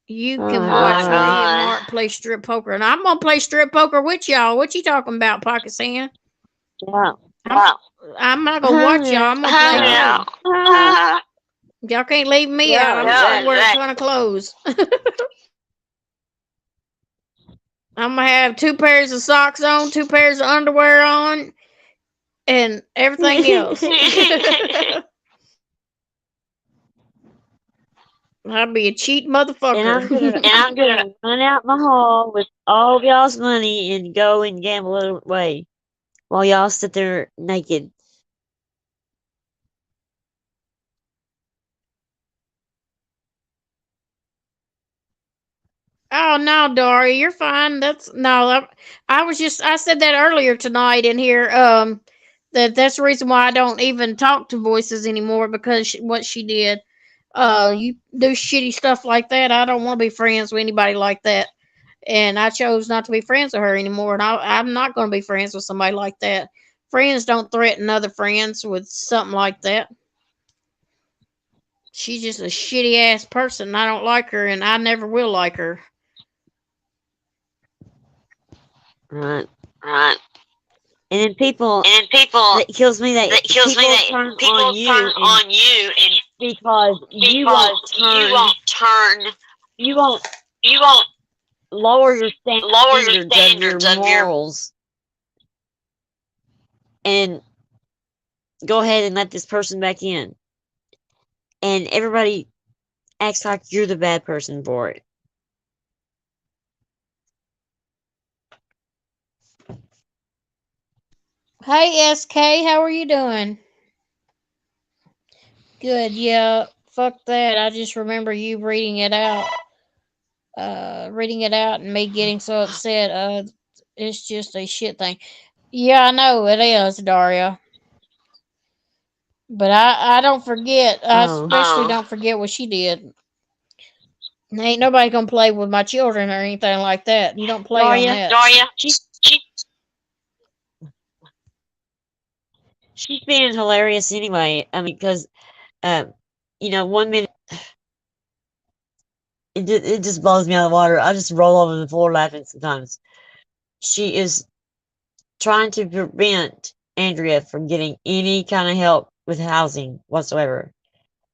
You Oh can my Oh watch my me god. and god! Mark play strip poker, and I'm gonna play strip poker with y'all. What you talking about, Pocket Sand? Yeah. Wow! I'm not gonna watch y'all. I'm gonna play Yeah. too. Ah, Y'all can't leave me out. Yeah, I'm just gonna yeah, wear a exactly. ton of clothes. I'm gonna have 2 pairs of socks on, 2 pairs of underwear on, and everything else. I'll be a cheap And I'm gonna motherfucker. and I'm I'm gonna. gonna run out my hall with all of y'all's money and go and gamble it away while y'all sit there naked. Oh no, Dory, you're fine. That's no. I said that earlier tonight in here. That's the reason why I don't even talk to voices anymore because what she did. You do shitty stuff like that. I don't want to be friends with anybody like that. And I chose not to be friends with her anymore. And I'm not going to be friends with somebody like that Friends don't threaten other friends with something like that. She's just a shitty ass person. I don't like her, and I never will like her. Right. Right. And then people And then people that kills me that that kills me people that turn people on you turn and on you and because because you won't turn you won't you won't lower your lower your standards of your standards of your morals and go ahead and let this person back in. And everybody acts like you're the bad person for it. Hey, SK, how are you doing? Good, yeah. Fuck that. I just remember you reading it out and me getting so upset. It's just a shit thing. Yeah, I know it is, Daria. But I don't forget. I Oh. especially don't forget what she did. Ain't nobody gonna play with my children or anything like that. You don't play on Daria, that. Daria. She she's being hilarious anyway. I mean, because, um, one minute it just blows me out of the water. I just roll over the floor laughing sometimes. She is trying to prevent Andrea from getting any kind of help with housing whatsoever.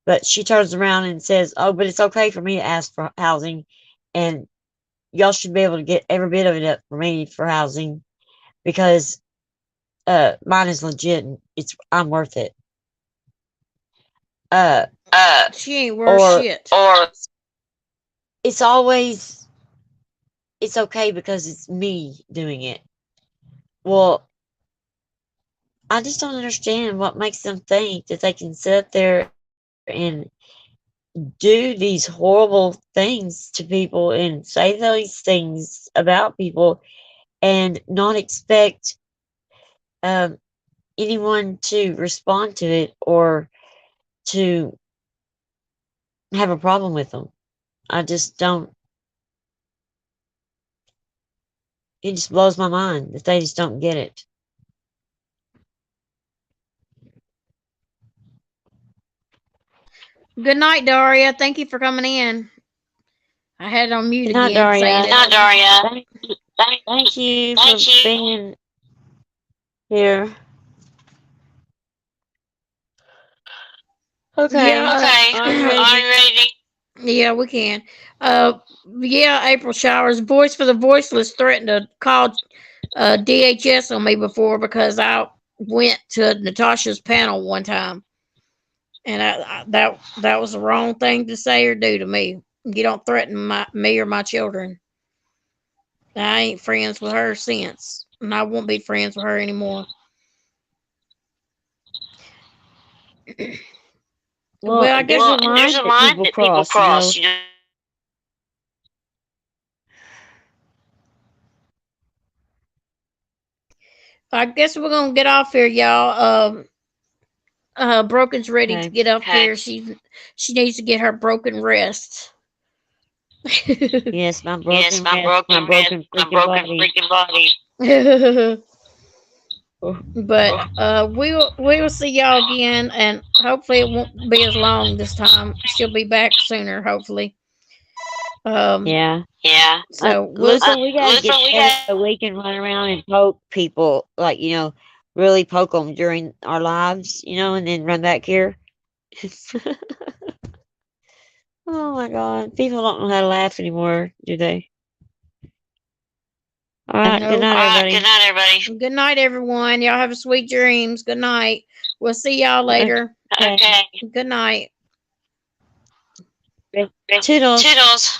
But she turns around and says, "Oh, but it's okay for me to ask for housing, and y'all should be able to get every bit of it up for me for housing because mine is legit. And I'm worth it." Uh, She ain't worth or shit. or it's always it's okay because it's me doing it. Well, I just don't understand what makes them think that they can sit there and do these horrible things to people and say these things about people and not expect um, anyone to respond to it or to have a problem with them. I just don't. It just blows my mind that they just don't get it. Good night, Daria. Thank you for coming in. I had it on mute Good night, again, saying Daria. not it. Daria. Thank, Thank, thank you for thank you. being here. Okay, Okay, are you ready are to? you ready? Yeah, we can. Uh, yeah, April Showers. Voice for the Voiceless threatened to call DHS on me before because I went to Natasha's panel one time, and that was the wrong thing to say or do to me. You don't threaten me or my children. I ain't friends with her since, and I won't be friends with her anymore. Well, Well, I there's guess a Well, there's line a that line people that people cross. cross. You know. I guess we're gonna get off here, y'all. Broken's ready to Okay. get up Okay. here. She needs to get her broken rest. Yes, my Yes, broken my rest, my broken rest, broken my freaking broken body. freaking body. Oh, But we will see y'all again, and hopefully it won't be as long this time. She'll be back sooner, hopefully. Um, yeah. Yeah. so we'll Luther, we gotta Listen, get we together got. so we can run around and poke people, like, really poke them during our lives, and then run back here. Oh my God. People don't know how to laugh anymore, do they? All right. Good nope. night, All right. Good everybody. night, everybody. Good night, everyone. Y'all have sweet dreams. Good night. We'll see y'all later. Okay. Okay. Good night. Toodles. Toodles.